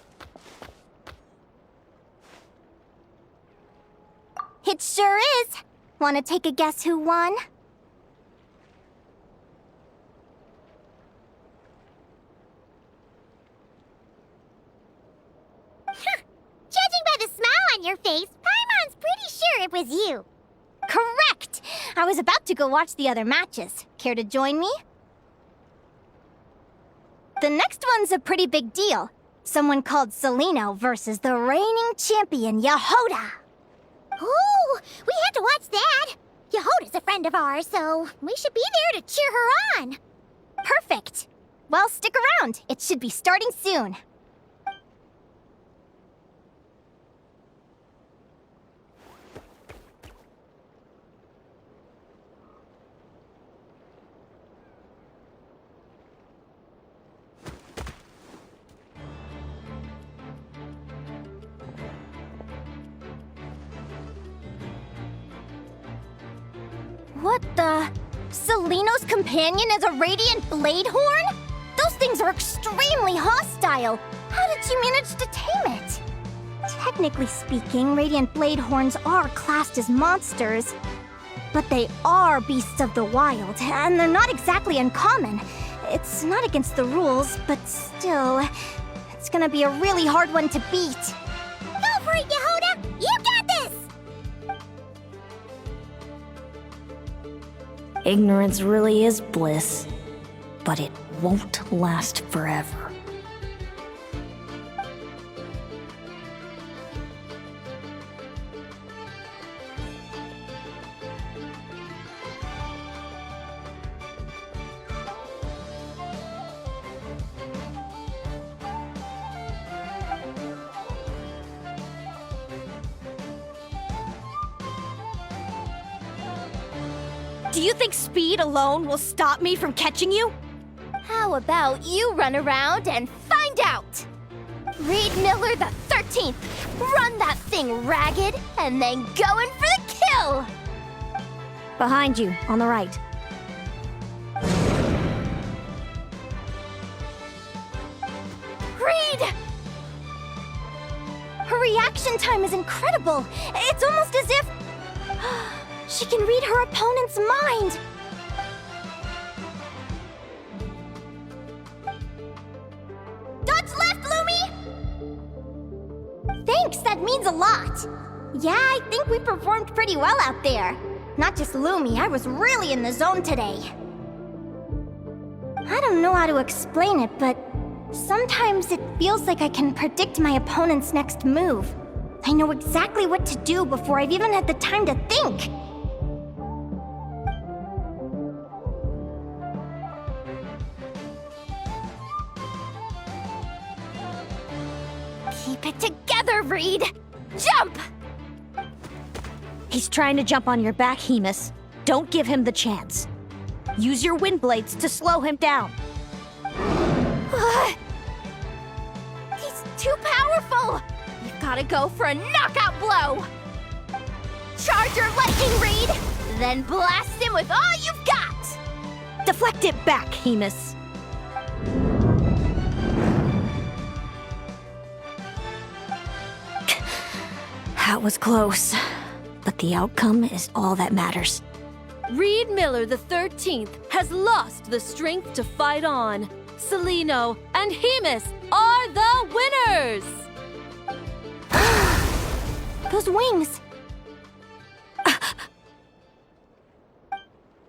It sure is. Want to take a guess who won? Judging by the smile on your face, Paimon's pretty sure it was you. Correct! I was about to go watch the other matches. Care to join me? The next one's a pretty big deal. Someone called Celino versus the reigning champion, Yehoda. Ooh, we have to watch that. Yehoda's a friend of ours, so we should be there to cheer her on. Perfect. Well, stick around. It should be starting soon. What the? Celino's companion is a radiant blade horn? Those things are extremely hostile. How did you manage to tame it? Technically speaking, radiant blade horns are classed as monsters. But they are beasts of the wild, and they're not exactly uncommon. It's not against the rules, but still, it's gonna be a really hard one to beat. Go for it, Yehoda! You got this! Ignorance really is bliss, but it won't last forever. Do you think speed alone will stop me from catching you? How about you run around and find out? Reed Miller the 13th, run that thing ragged and then go in for the kill! Behind you, on the right. Reed! Her reaction time is incredible. It's almost as if she can read her opponent's mind. Dodge left, Lumi! Thanks, that means a lot. Yeah, I think we performed pretty well out there. Not just Lumi, I was really in the zone today. I don't know how to explain it, but sometimes it feels like I can predict my opponent's next move. I know exactly what to do before I've even had the time to think. Keep it together, Reed! Jump! He's trying to jump on your back, Hemus. Don't give him the chance. Use your wind blades to slow him down. He's too powerful! You've gotta go for a knockout blow! Charge your lightning, Reed! Then blast him with all you've got! Deflect it back, Hemus. That was close, but the outcome is all that matters. Reed Miller the 13th has lost the strength to fight on. Celino and Hemus are the winners! Those wings!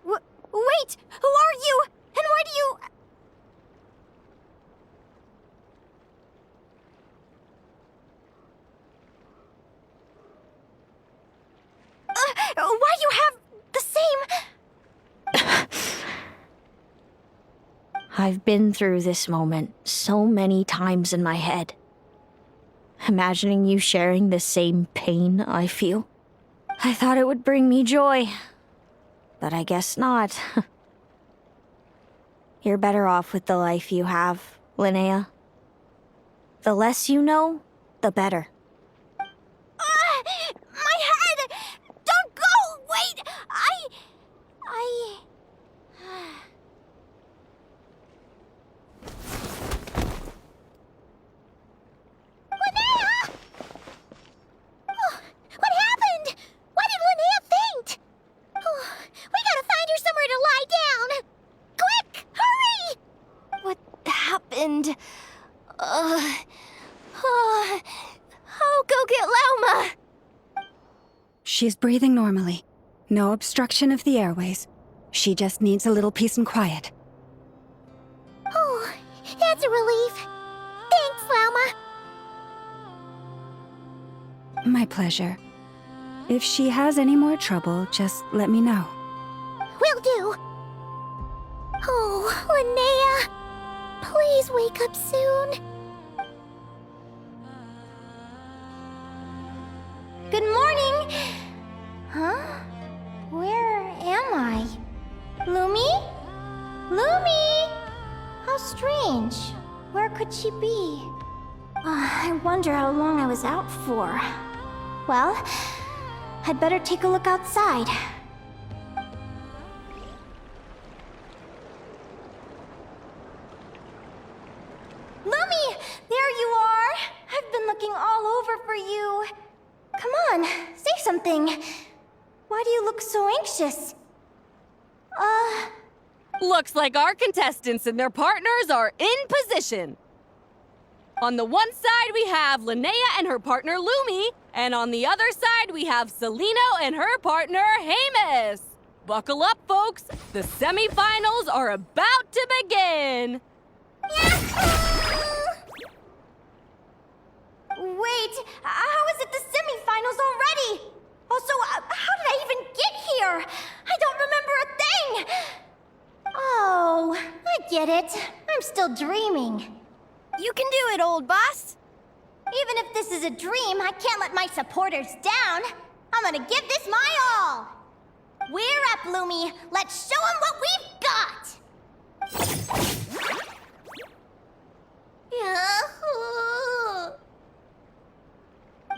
Wait! Who are you? And why do you... why do you have the I've been through this moment so many times in my head. Imagining you sharing the same pain I feel. I thought it would bring me joy, but I guess not. You're better off with the life you have, Linnea. The less you know, the better. My head! Don't go! Wait! Linnea! Oh, what happened? Why did Linnea faint? Oh, we gotta find her somewhere to lie down. Quick, hurry! What happened? I'll go get Lauma. She's breathing normally. No obstruction of the airways. She just needs a little peace and quiet. Oh, that's a relief. Thanks, Lauma. My pleasure. If she has any more trouble, just let me know. Will do. Oh, Linnea. Please wake up soon. Good morning. Huh? Where am I? Lumi? Lumi! How strange. Where could she be? I wonder how long I was out for. Well, I'd better take a look outside. Lumi! There you are! I've been looking all over for you. Come on, say something. Why do you look so anxious? Looks like our contestants and their partners are in position. On the one side, we have Linnea and her partner Lumi, and on the other side, we have Celino and her partner Hamus. Buckle up, folks. The semifinals are about to begin. Wait, how is it the semifinals already? Also, how did I even get here? I don't remember a thing! Oh, I get it. I'm still dreaming. You can do it, old boss. Even if this is a dream, I can't let my supporters down. I'm gonna give this my all. We're up, Lumi. Let's show 'em what we've got!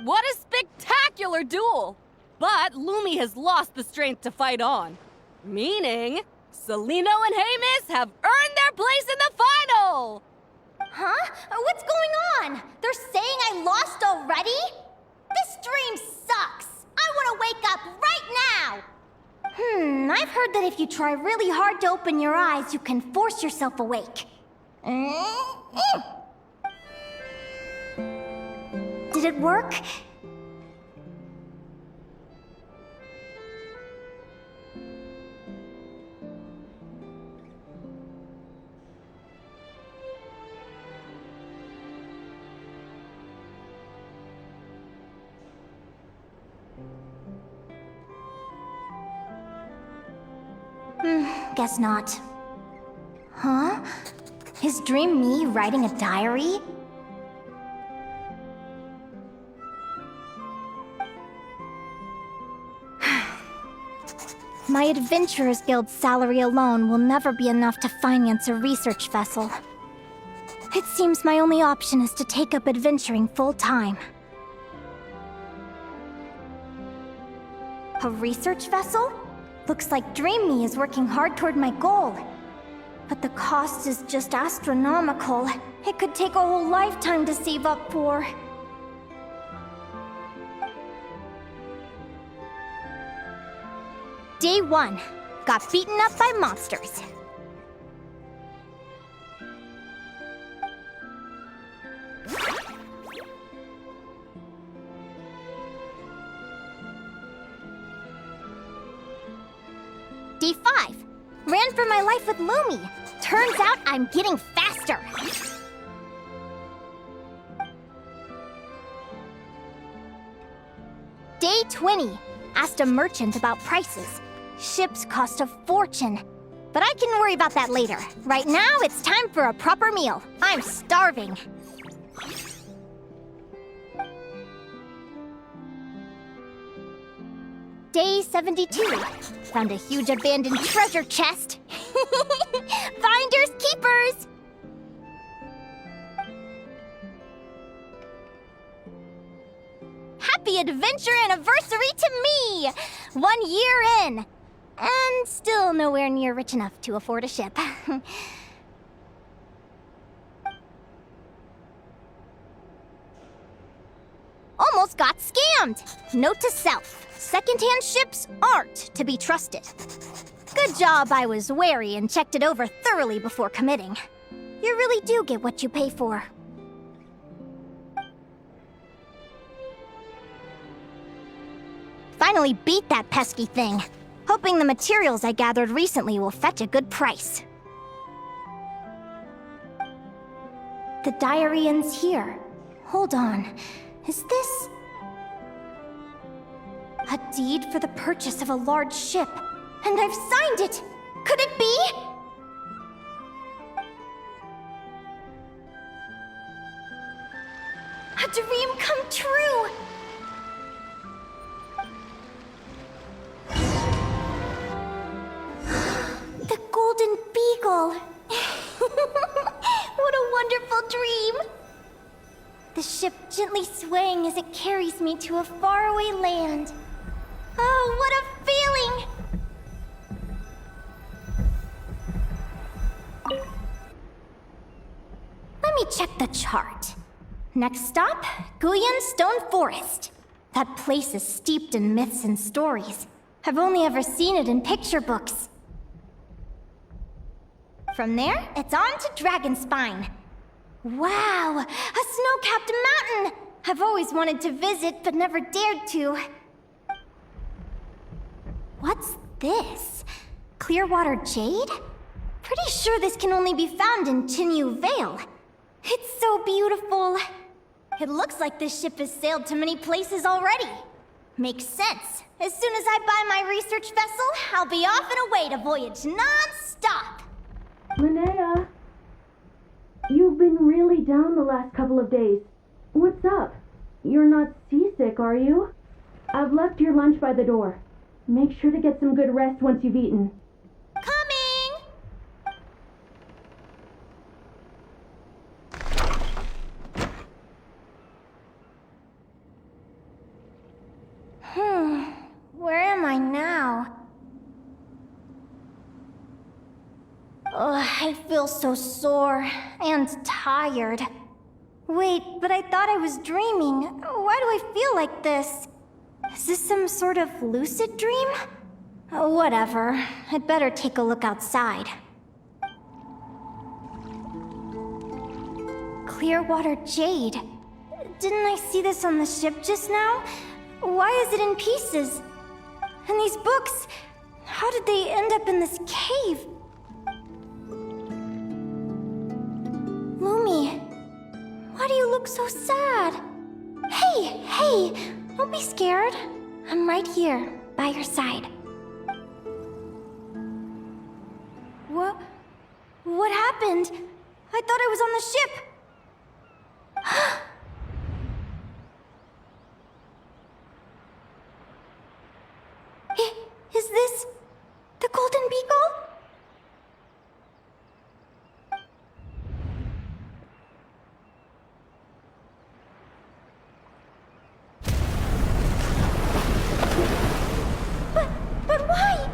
What a spectacular duel! But Lumi has lost the strength to fight on. Meaning, Celino and Hamus have earned their place in the final! Huh? What's going on? They're saying I lost already? This dream sucks! I want to wake up right now! I've heard that if you try really hard to open your eyes, you can force yourself awake. Did it work? Guess not. Huh? Is Dream me writing a diary? My Adventurers Guild salary alone will never be enough to finance a research vessel. It seems my only option is to take up adventuring full-time. A research vessel? Looks like Dream Me is working hard toward my goal. But the cost is just astronomical. It could take a whole lifetime to save up for. Day 1. Got beaten up by monsters. Day 5. Ran for my life with Lumi. Turns out I'm getting faster. Day 20. Asked a merchant about prices. Ships cost a fortune. But I can worry about that later. Right now, it's time for a proper meal. I'm starving. Day 72. Found a huge abandoned treasure chest. Finders keepers! Happy adventure anniversary to me! 1 year in! And still nowhere near rich enough to afford a ship. Almost got scammed! Note to self. Secondhand ships aren't to be trusted. Good job I was wary and checked it over thoroughly before committing. You really do get what you pay for. Finally beat that pesky thing. Hoping the materials I gathered recently will fetch a good price. The diary ends here. Hold on. Is this... a deed for the purchase of a large ship? And I've signed it! Could it be? A dream come true! The Golden Beagle! What a wonderful dream! The ship gently swaying as it carries me to a faraway land. Oh, what a feeling! Let me check the chart. Next stop, Guyan Stone Forest. That place is steeped in myths and stories. I've only ever seen it in picture books. From there, it's on to Dragonspine. Wow, a snow-capped mountain! I've always wanted to visit, but never dared to. What's this? Clearwater Jade? Pretty sure this can only be found in Chinyu Vale. It's so beautiful. It looks like this ship has sailed to many places already. Makes sense. As soon as I buy my research vessel, I'll be off and away to voyage non-stop. Linnea, you've been really down the last couple of days. What's up? You're not seasick, are you? I've left your lunch by the door. Make sure to get some good rest once you've eaten. Coming! Where am I now? Ugh, I feel so sore and tired. Wait, but I thought I was dreaming. Why do I feel like this? Is this some sort of lucid dream? Whatever. I'd better take a look outside. Clearwater Jade. Didn't I see this on the ship just now? Why is it in pieces? And these books, how did they end up in this cave? Lumi, why do you look so sad? Hey, don't be scared. I'm right here, by your side. What happened? I thought I was on the ship. Is this the Golden Beagle? But why?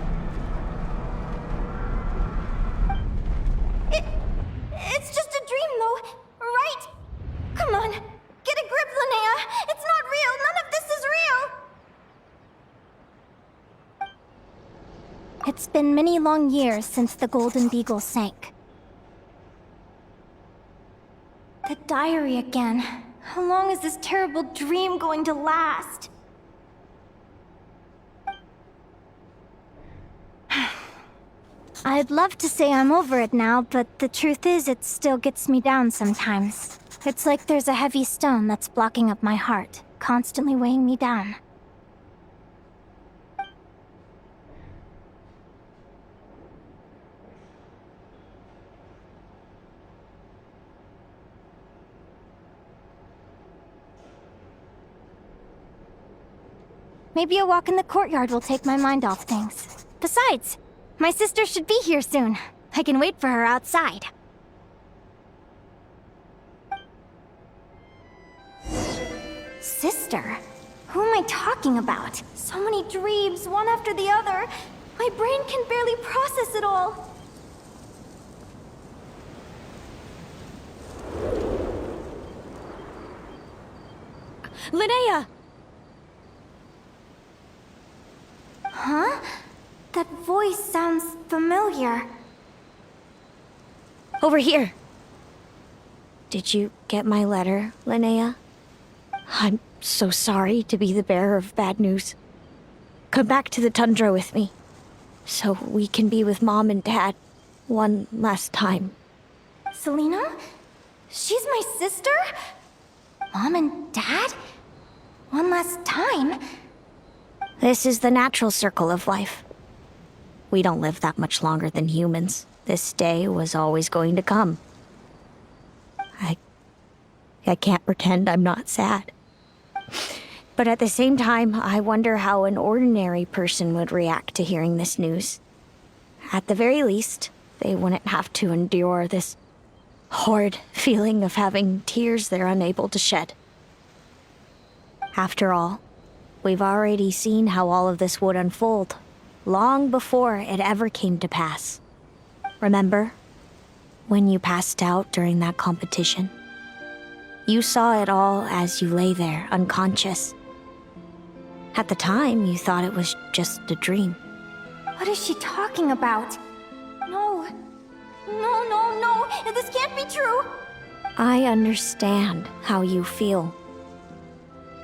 It's just a dream, though, right? Come on, get a grip, Linnea. It's not real. None of this is real. It's been many long years since the Golden Beagle sank. The diary again. How long is this terrible dream going to last? I'd love to say I'm over it now, but the truth is it still gets me down sometimes. It's like there's a heavy stone that's blocking up my heart, constantly weighing me down. Maybe a walk in the courtyard will take my mind off things. Besides, my sister should be here soon. I can wait for her outside. Sister? Who am I talking about? So many dreams, one after the other. My brain can barely process it all. Linnea! Huh? That voice sounds familiar. Over here. Did you get my letter, Linnea? I'm so sorry to be the bearer of bad news. Come back to the tundra with me, so we can be with Mom and Dad one last time. Selena? She's my sister? Mom and Dad? One last time? This is the natural circle of life. We don't live that much longer than humans. This day was always going to come. I can't pretend I'm not sad. But at the same time, I wonder how an ordinary person would react to hearing this news. At the very least, they wouldn't have to endure this horrid feeling of having tears they're unable to shed. After all, we've already seen how all of this would unfold, long before it ever came to pass. Remember, when you passed out during that competition? You saw it all as you lay there, unconscious. At the time, you thought it was just a dream. What is she talking about? No. No. This can't be true. I understand how you feel.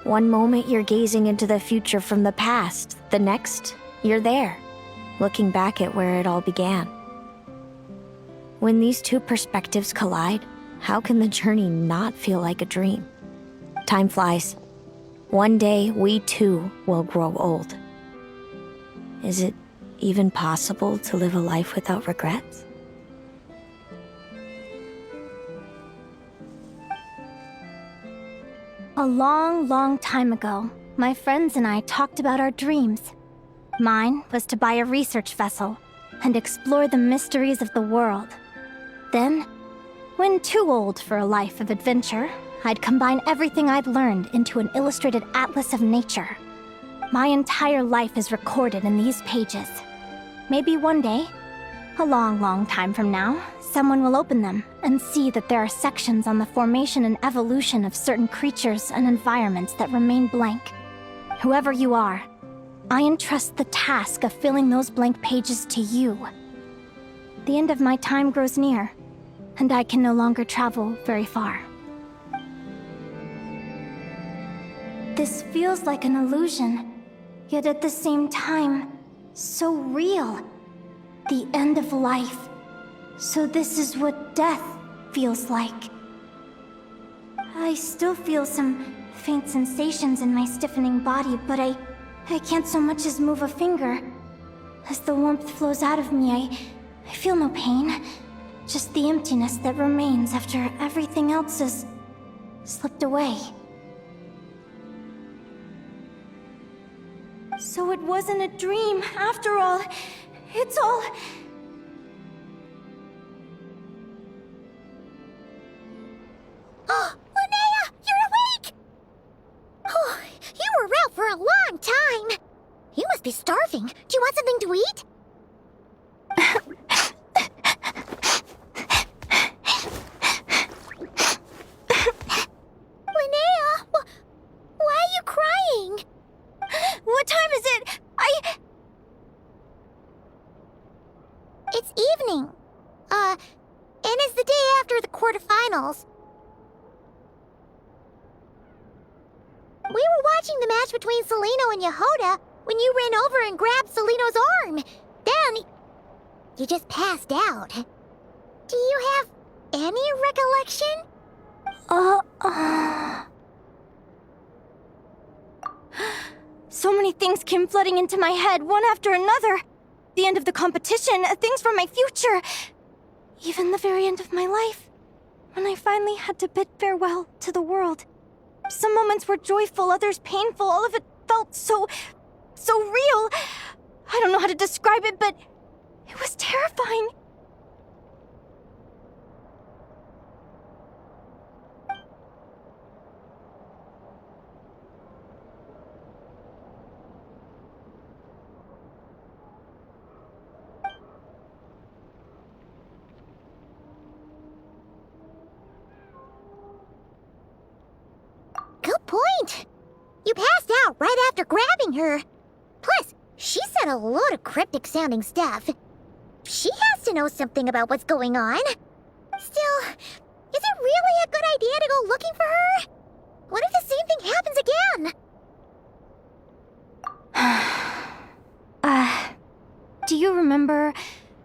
One moment you're gazing into the future from the past, the next, you're there, looking back at where it all began. When these two perspectives collide, how can the journey not feel like a dream? Time flies. One day, we too will grow old. Is it even possible to live a life without regrets? A long time ago, my friends and I talked about our dreams. Mine was to buy a research vessel and explore the mysteries of the world. Then, when too old for a life of adventure, I'd combine everything I'd learned into an illustrated atlas of nature. My entire life is recorded in these pages. Maybe one day, a long time from now, someone will open them and see that there are sections on the formation and evolution of certain creatures and environments that remain blank. Whoever you are, I entrust the task of filling those blank pages to you. The end of my time grows near, and I can no longer travel very far. This feels like an illusion, yet at the same time, so real. The end of life. So this is what death feels like. I still feel some faint sensations in my stiffening body, but I can't so much as move a finger. As the warmth flows out of me, I feel no pain. Just the emptiness that remains after everything else has slipped away. So it wasn't a dream, after all. It's all... Oh, Linnea, you're awake! Oh, you were out for a long time. You must be starving. Do you want something to eat? Linnea, why are you crying? What time is it? It's evening. And it's the day after the quarterfinals. We were watching the match between Celino and Yehoda when you ran over and grabbed Celino's arm. Then, you just passed out. Do you have any recollection? So many things came flooding into my head, one after another. The end of the competition, things from my future. Even the very end of my life. When I finally had to bid farewell to the world. Some moments were joyful, others painful. All of it felt so so real. I don't know how to describe it, but it was terrifying. Good point. You passed out right after grabbing her. Plus, she said a load of cryptic-sounding stuff. She has to know something about what's going on. Still, is it really a good idea to go looking for her? What if the same thing happens again? Do you remember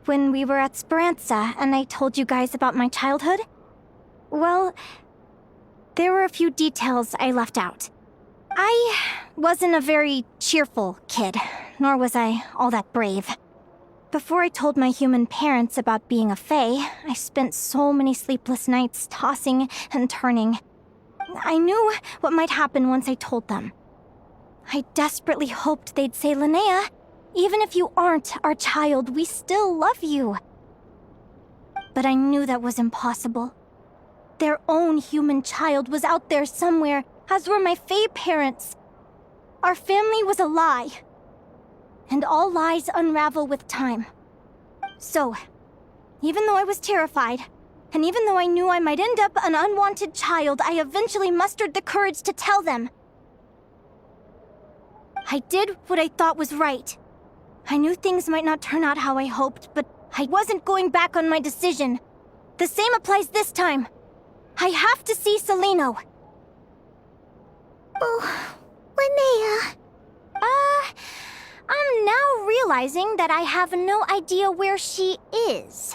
when we were at Speranza and I told you guys about my childhood? Well, there were a few details I left out. I wasn't a very cheerful kid, nor was I all that brave. Before I told my human parents about being a fae, I spent so many sleepless nights tossing and turning. I knew what might happen once I told them. I desperately hoped they'd say, Linnea, even if you aren't our child, we still love you. But I knew that was impossible. Their own human child was out there somewhere, as were my fae parents. Our family was a lie. And all lies unravel with time. So, even though I was terrified, and even though I knew I might end up an unwanted child, I eventually mustered the courage to tell them. I did what I thought was right. I knew things might not turn out how I hoped, but I wasn't going back on my decision. The same applies this time. I have to see Celino. Oh, Linnea. I'm now realizing that I have no idea where she is.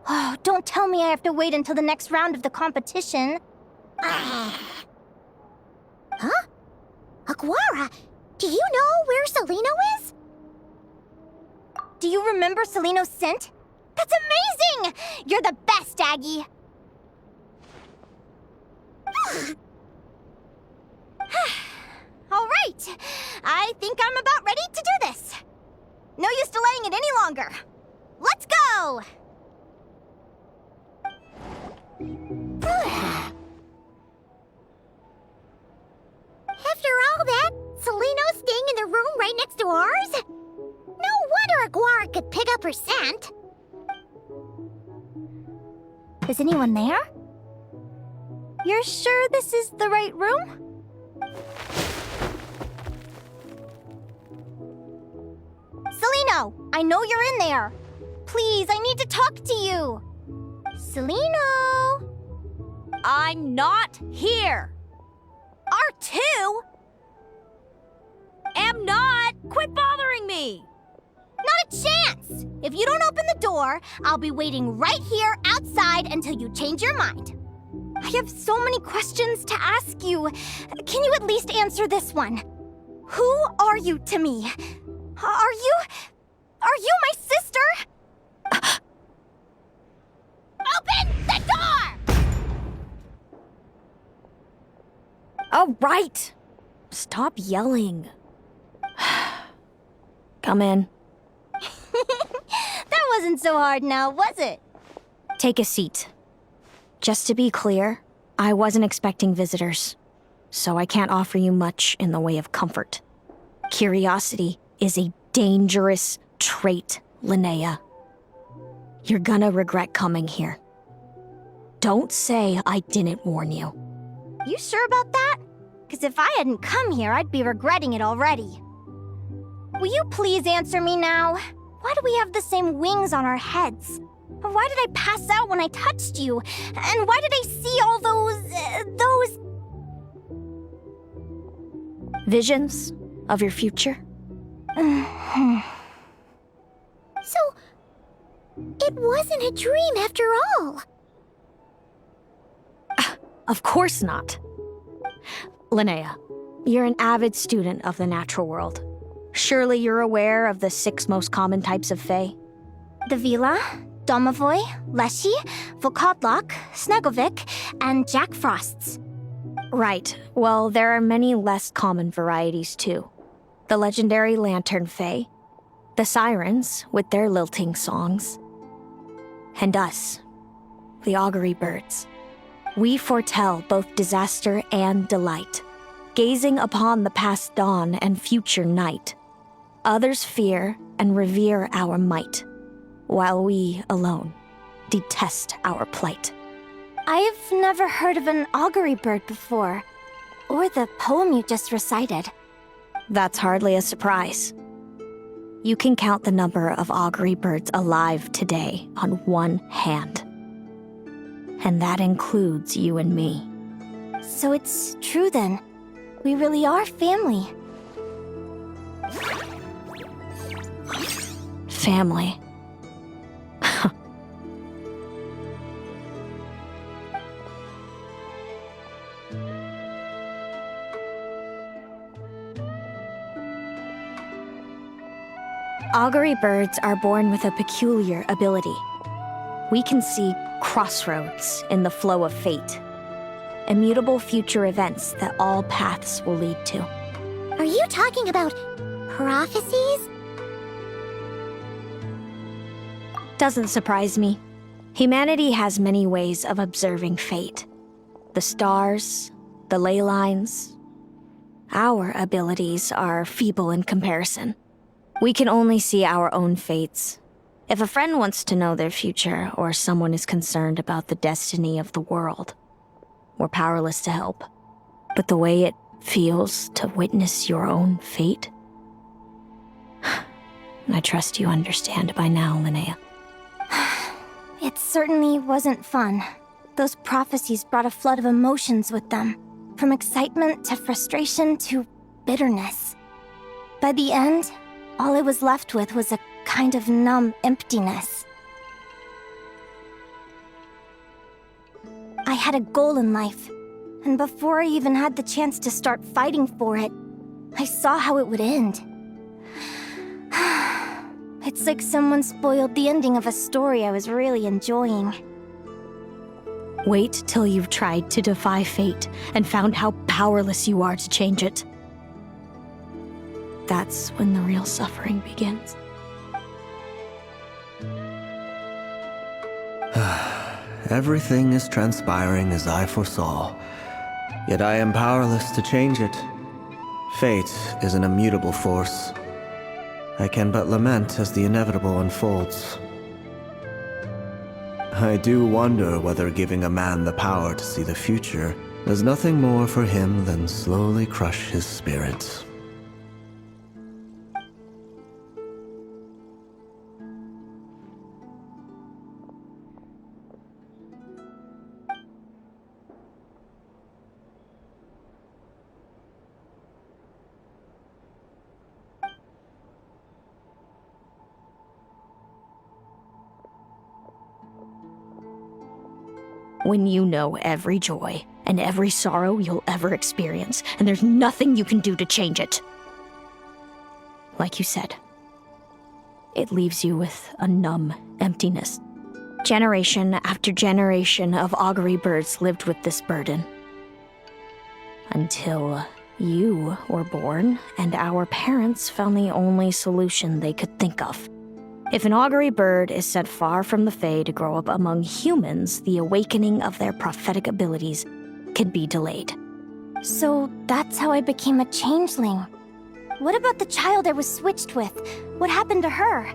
Oh, don't tell me I have to wait until the next round of the competition. Huh? Aguara, do you know where Celino is? Do you remember Celino's scent? That's amazing! You're the best, Aggie! All right, I think I'm about ready to do this. No use delaying it any longer. Let's go! After all that, Celino's staying in the room right next to ours? No wonder Aguara could pick up her scent. Is anyone there? You're sure this is the right room? Celino, I know you're in there. Please, I need to talk to you. Celino? I'm not here. R2? Am not. Quit bothering me. Not a chance! If you don't open the door, I'll be waiting right here outside until you change your mind. I have so many questions to ask you. Can you at least answer this one? Who are you to me? Are you my sister? Open the door! All right. Stop yelling. Come in. That wasn't so hard now, was it? Take a seat. Just to be clear, I wasn't expecting visitors, so I can't offer you much in the way of comfort. Curiosity is a dangerous trait, Linnea. You're gonna regret coming here. Don't say I didn't warn you. You sure about that? Because if I hadn't come here, I'd be regretting it already. Will you please answer me now? Why do we have the same wings on our heads? Why did I pass out when I touched you? And why did I see all those... Visions of your future? So, it wasn't a dream after all. Of course not. Linnea, you're an avid student of the natural world. Surely you're aware of the 6 most common types of fae? The Vila, Domovoy, Leshy, Volkodlok, Snegovic, and Jack Frosts. Right. Well, there are many less common varieties too. the legendary Lantern Fae, the Sirens with their lilting songs, and us, the Augury Birds. We foretell both disaster and delight, gazing upon the past dawn and future night. Others fear and revere our might, while we alone detest our plight. I've never heard of an augury bird before, or the poem you just recited. That's hardly a surprise. You can count the number of augury birds alive today on one hand. And that includes you and me. So it's true then. We really are family. Family. Augury birds are born with a peculiar ability. We can see crossroads in the flow of fate, immutable future events that all paths will lead to. Are you talking about prophecies? Doesn't surprise me. Humanity has many ways of observing fate. The stars, the ley lines. Our abilities are feeble in comparison. We can only see our own fates. If a friend wants to know their future, or someone is concerned about the destiny of the world, we're powerless to help. But the way it feels to witness your own fate, I trust you understand by now, Linnea. It certainly wasn't fun. Those prophecies brought a flood of emotions with them, from excitement to frustration to bitterness. By the end, all I was left with was a kind of numb emptiness. I had a goal in life, and before I even had the chance to start fighting for it, I saw how it would end. It's like someone spoiled the ending of a story I was really enjoying. Wait till you've tried to defy fate and found how powerless you are to change it. That's when the real suffering begins. Everything is transpiring as I foresaw, yet I am powerless to change it. Fate is an immutable force. I can but lament as the inevitable unfolds. I do wonder whether giving a man the power to see the future does nothing more for him than slowly crush his spirit. When you know every joy and every sorrow you'll ever experience, and there's nothing you can do to change it. Like you said, it leaves you with a numb emptiness. Generation after generation of augury birds lived with this burden. Until you were born, and our parents found the only solution they could think of. If an augury bird is sent far from the Fae to grow up among humans, the awakening of their prophetic abilities can be delayed. So that's how I became a changeling. What about the child I was switched with? What happened to her?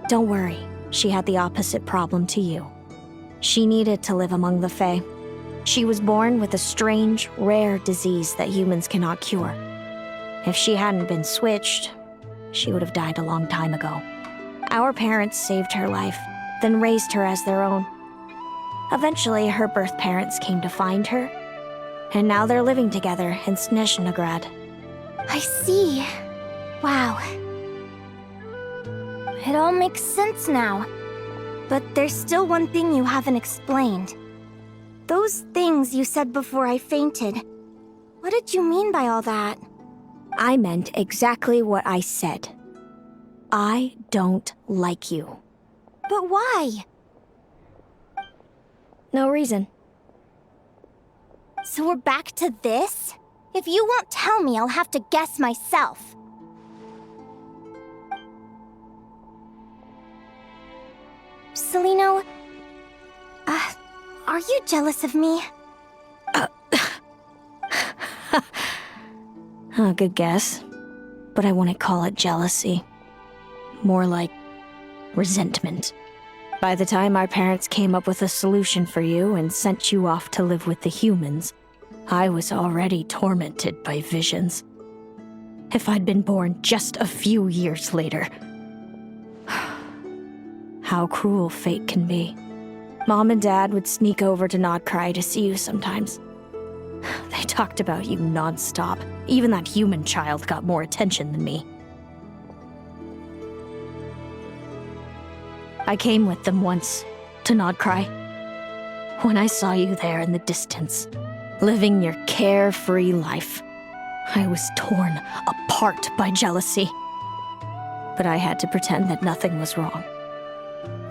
Don't worry, she had the opposite problem to you. She needed to live among the Fae. She was born with a strange, rare disease that humans cannot cure. If she hadn't been switched, she would have died a long time ago. Our parents saved her life, then raised her as their own. Eventually, her birth parents came to find her, and now they're living together in Snezhnograd. I see. Wow. It all makes sense now. But there's still one thing you haven't explained. Those things you said before I fainted. What did you mean by all that? I meant exactly what I said. I don't like you. But why? No reason. So we're back to this? If you won't tell me, I'll have to guess myself. Celino, are you jealous of me? Good guess. But I wouldn't call it jealousy. More like resentment. By the time our parents came up with a solution for you and sent you off to live with the humans, I was already tormented by visions. If I'd been born just a few years later. How cruel fate can be. Mom and Dad would sneak over to Nodcry to see you sometimes. They talked about you non-stop. Even that human child got more attention than me. I came with them once, to Nodcry. When I saw you there in the distance, living your carefree life, I was torn apart by jealousy. But I had to pretend that nothing was wrong.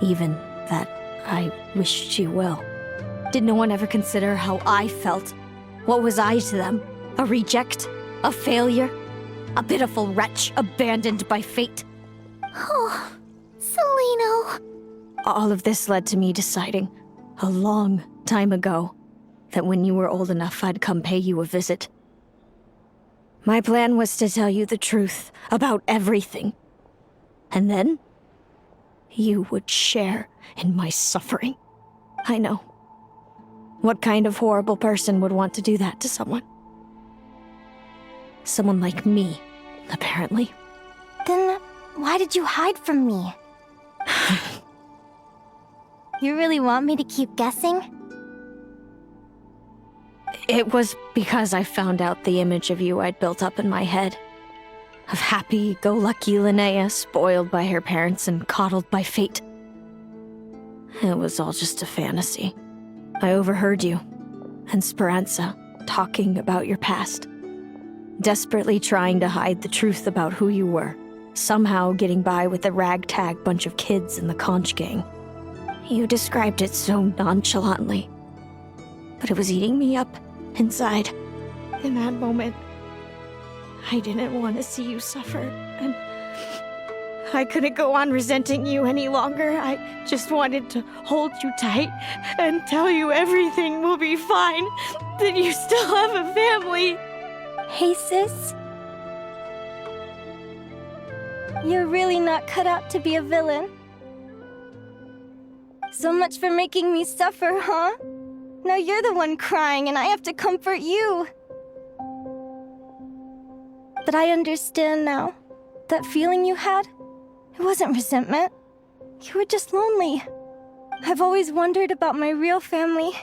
Even that I wished you well. Did no one ever consider how I felt? What was I to them? A reject? A failure? A pitiful wretch abandoned by fate? Oh, Celino. All of this led to me deciding, a long time ago, that when you were old enough I'd come pay you a visit. My plan was to tell you the truth about everything. And then, you would share in my suffering. I know. What kind of horrible person would want to do that to someone? Someone like me, apparently. Then why did you hide from me? You really want me to keep guessing? It was because I found out the image of you I'd built up in my head. Of happy-go-lucky Linnea, spoiled by her parents and coddled by fate. It was all just a fantasy. I overheard you and Speranza talking about your past. Desperately trying to hide the truth about who you were. Somehow getting by with the ragtag bunch of kids in the conch gang. You described it so nonchalantly. But it was eating me up inside. In that moment, I didn't want to see you suffer, and I couldn't go on resenting you any longer. I just wanted to hold you tight and tell you everything will be fine, that you still have a family. Hey, sis. You're really not cut out to be a villain. So much for making me suffer, huh? Now you're the one crying and I have to comfort you. But I understand now. That feeling you had, it wasn't resentment. You were just lonely. I've always wondered about my real family.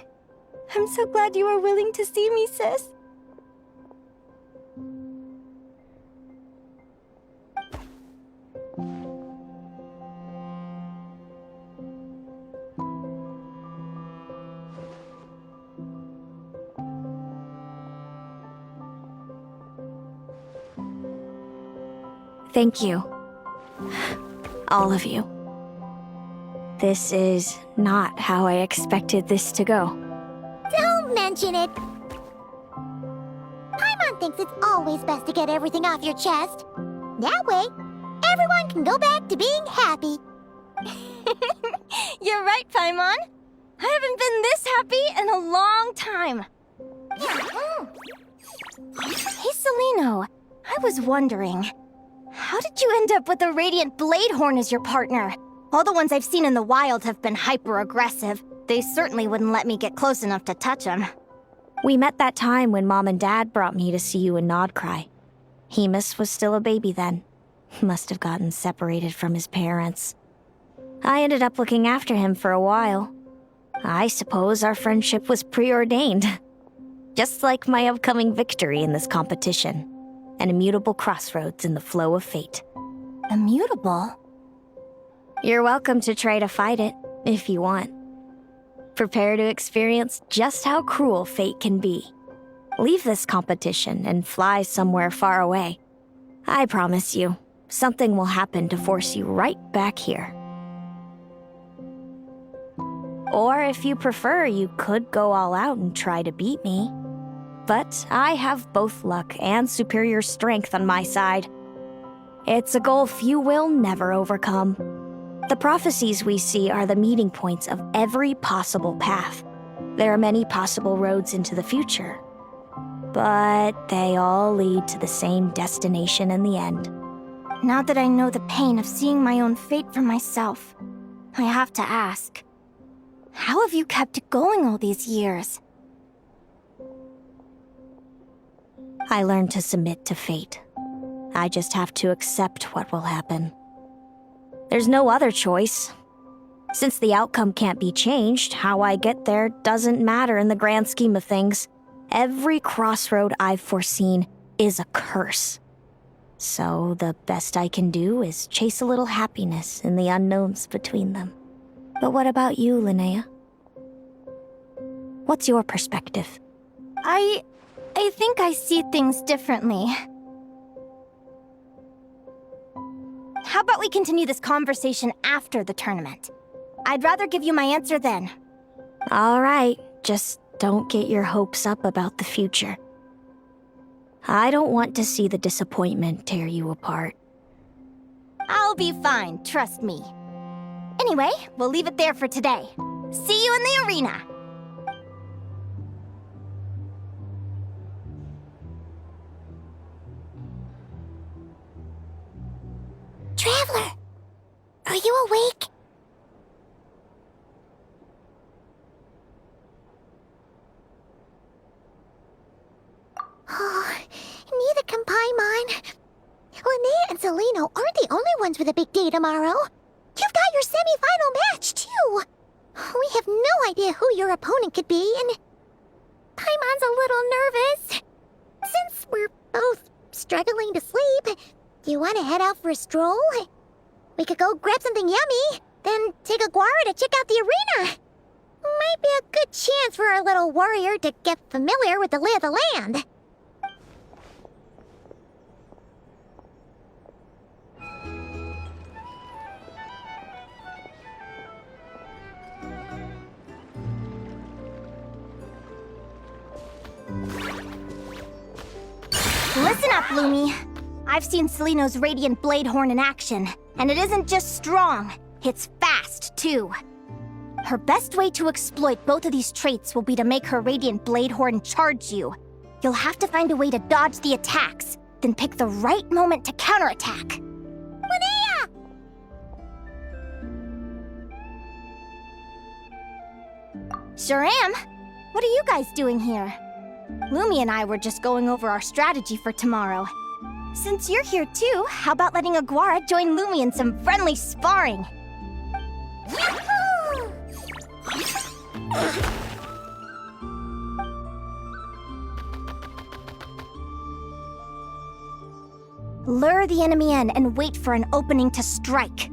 I'm so glad you were willing to see me, sis. Thank you. All of you. This is not how I expected this to go. Don't mention it. Paimon thinks it's always best to get everything off your chest. That way, everyone can go back to being happy. You're right, Paimon. I haven't been this happy in a long time. Hey, Celino. I was wondering, how did you end up with a Radiant Bladehorn as your partner? All the ones I've seen in the wild have been hyper-aggressive. They certainly wouldn't let me get close enough to touch them. We met that time when Mom and Dad brought me to see you in Nodcry. Hemus was still a baby then. Must have gotten separated from his parents. I ended up looking after him for a while. I suppose our friendship was preordained. Just like my upcoming victory in this competition. An immutable crossroads in the flow of fate. Immutable? You're welcome to try to fight it, if you want. Prepare to experience just how cruel fate can be. Leave this competition and fly somewhere far away. I promise you, something will happen to force you right back here. Or if you prefer, you could go all out and try to beat me. But I have both luck and superior strength on my side. It's a goal few will never overcome. The prophecies we see are the meeting points of every possible path. There are many possible roads into the future, but they all lead to the same destination in the end. Now that I know the pain of seeing my own fate for myself, I have to ask, how have you kept it going all these years? I learned to submit to fate. I just have to accept what will happen. There's no other choice. Since the outcome can't be changed, how I get there doesn't matter in the grand scheme of things. Every crossroad I've foreseen is a curse. So the best I can do is chase a little happiness in the unknowns between them. But what about you, Linnea? What's your perspective? I think I see things differently. How about we continue this conversation after the tournament? I'd rather give you my answer then. All right, just don't get your hopes up about the future. I don't want to see the disappointment tear you apart. I'll be fine, trust me. Anyway, we'll leave it there for today. See you in the arena! Traveler, are you awake? Oh, neither can Paimon. Linnea and Celino aren't the only ones with a big day tomorrow. You've got your semi-final match, too. We have no idea who your opponent could be, and Paimon's a little nervous. Since we're both struggling to sleep, do you want to head out for a stroll? We could go grab something yummy, then take a guara to check out the arena. Might be a good chance for our little warrior to get familiar with the lay of the land. Listen up, Lumi. I've seen Celino's Radiant Blade Horn in action, and it isn't just strong, it's fast, too. Her best way to exploit both of these traits will be to make her Radiant Blade Horn charge you. You'll have to find a way to dodge the attacks, then pick the right moment to counterattack. Linnea! Sure am. What are you guys doing here? Lumi and I were just going over our strategy for tomorrow. Since you're here too, how about letting Aguara join Lumi in some friendly sparring? Yahoo! Lure the enemy in and wait for an opening to strike.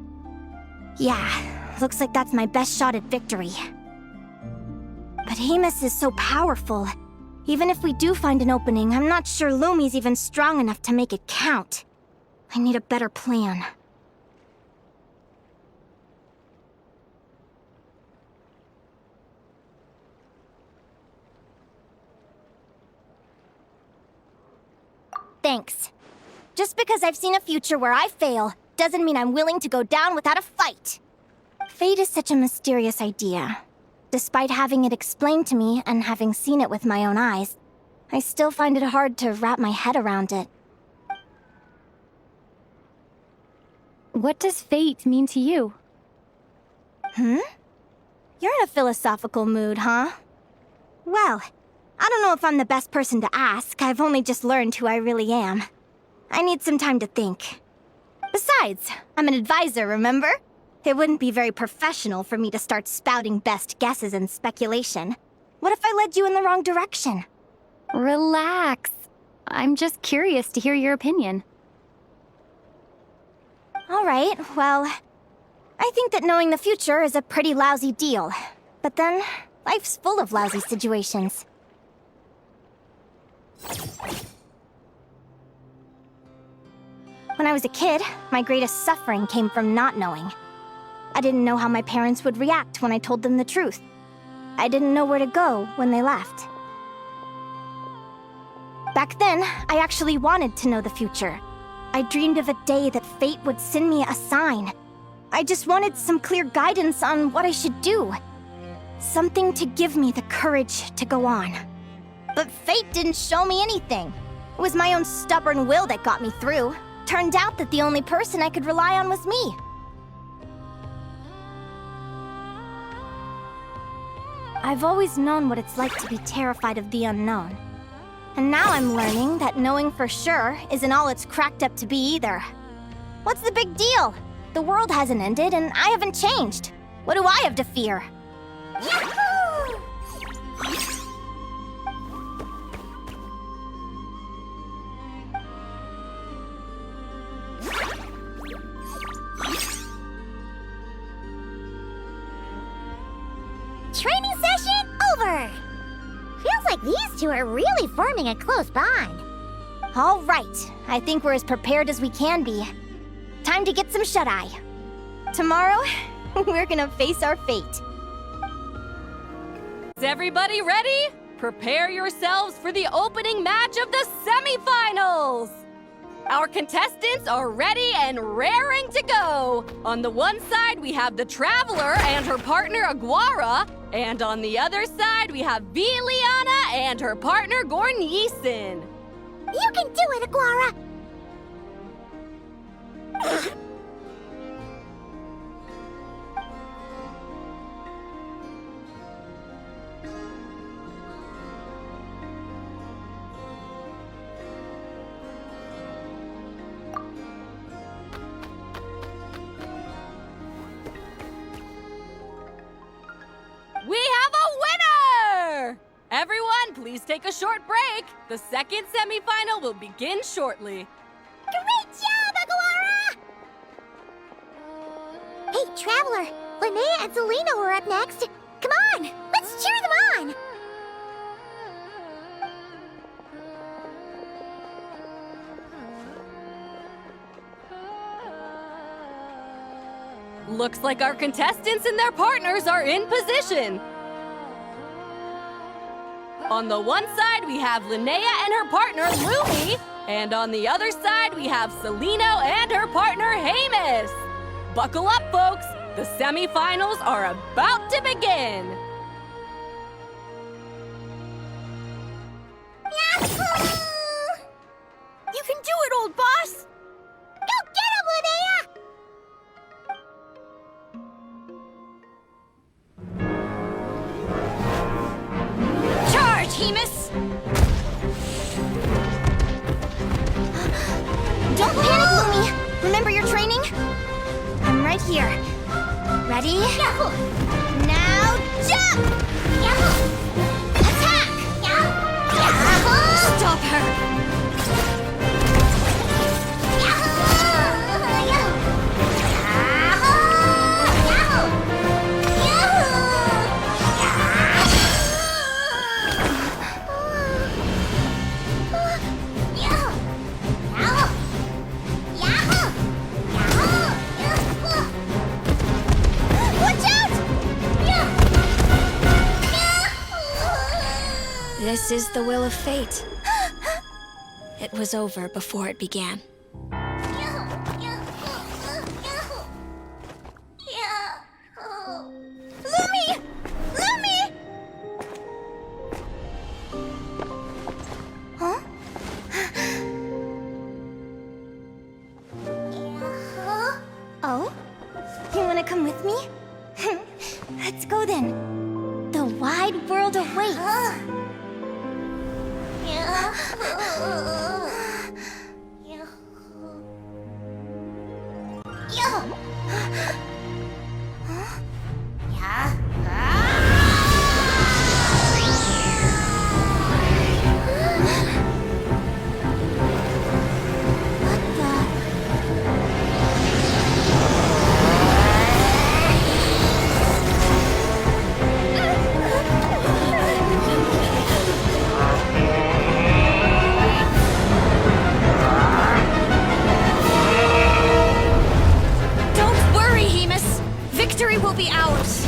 Yeah, looks like that's my best shot at victory. But Hemus is so powerful. Even if we do find an opening, I'm not sure Lumi's even strong enough to make it count. I need a better plan. Thanks. Just because I've seen a future where I fail, doesn't mean I'm willing to go down without a fight. Fate is such a mysterious idea. Despite having it explained to me and having seen it with my own eyes, I still find it hard to wrap my head around it. What does fate mean to you? You're in a philosophical mood, huh? Well, I don't know if I'm the best person to ask. I've only just learned who I really am. I need some time to think. Besides, I'm an advisor, remember? It wouldn't be very professional for me to start spouting best guesses and speculation. What if I led you in the wrong direction? Relax. I'm just curious to hear your opinion. All right, well, I think that knowing the future is a pretty lousy deal. But then, life's full of lousy situations. When I was a kid, my greatest suffering came from not knowing. I didn't know how my parents would react when I told them the truth. I didn't know where to go when they left. Back then, I actually wanted to know the future. I dreamed of a day that fate would send me a sign. I just wanted some clear guidance on what I should do. Something to give me the courage to go on. But fate didn't show me anything. It was my own stubborn will that got me through. Turned out that the only person I could rely on was me. I've always known what it's like to be terrified of the unknown. And now I'm learning that knowing for sure isn't all it's cracked up to be either. What's the big deal? The world hasn't ended and I haven't changed. What do I have to fear? Yahoo! Training session over! Feels like these two are really forming a close bond. All right, I think we're as prepared as we can be. Time to get some shut-eye. Tomorrow, we're gonna face our fate. Is everybody ready? Prepare yourselves for the opening match of the semifinals! Our contestants are ready and raring to go! On the one side, we have the Traveler and her partner Aguara, and on the other side, we have Linnea and her partner Gornyson. You can do it, Aguara! We have a winner! Everyone, please take a short break. The second semifinal will begin shortly. Great job, Aguara! Hey, Traveler, Linnea and Selena were up next. Come on, let's cheer them on! Looks like our contestants and their partners are in position. On the one side, we have Linnea and her partner, Lumi. And on the other side, we have Celino and her partner, Hamus. Buckle up, folks. The semifinals are about to begin. Yahoo! You can do it, old boss! Go get him, Linnea! Charge, Hamus! Don't panic, Lumi! Remember your training? I'm right here. Ready? Yahoo! Now jump! Yahoo! Attack! Yahoo! Stop her! This is the will of fate. It was over before it began. Lumi! Lumi! Huh? Oh? You wanna come with me? Let's go then. The wide world awaits. Don't worry, Hamus. Victory will be ours.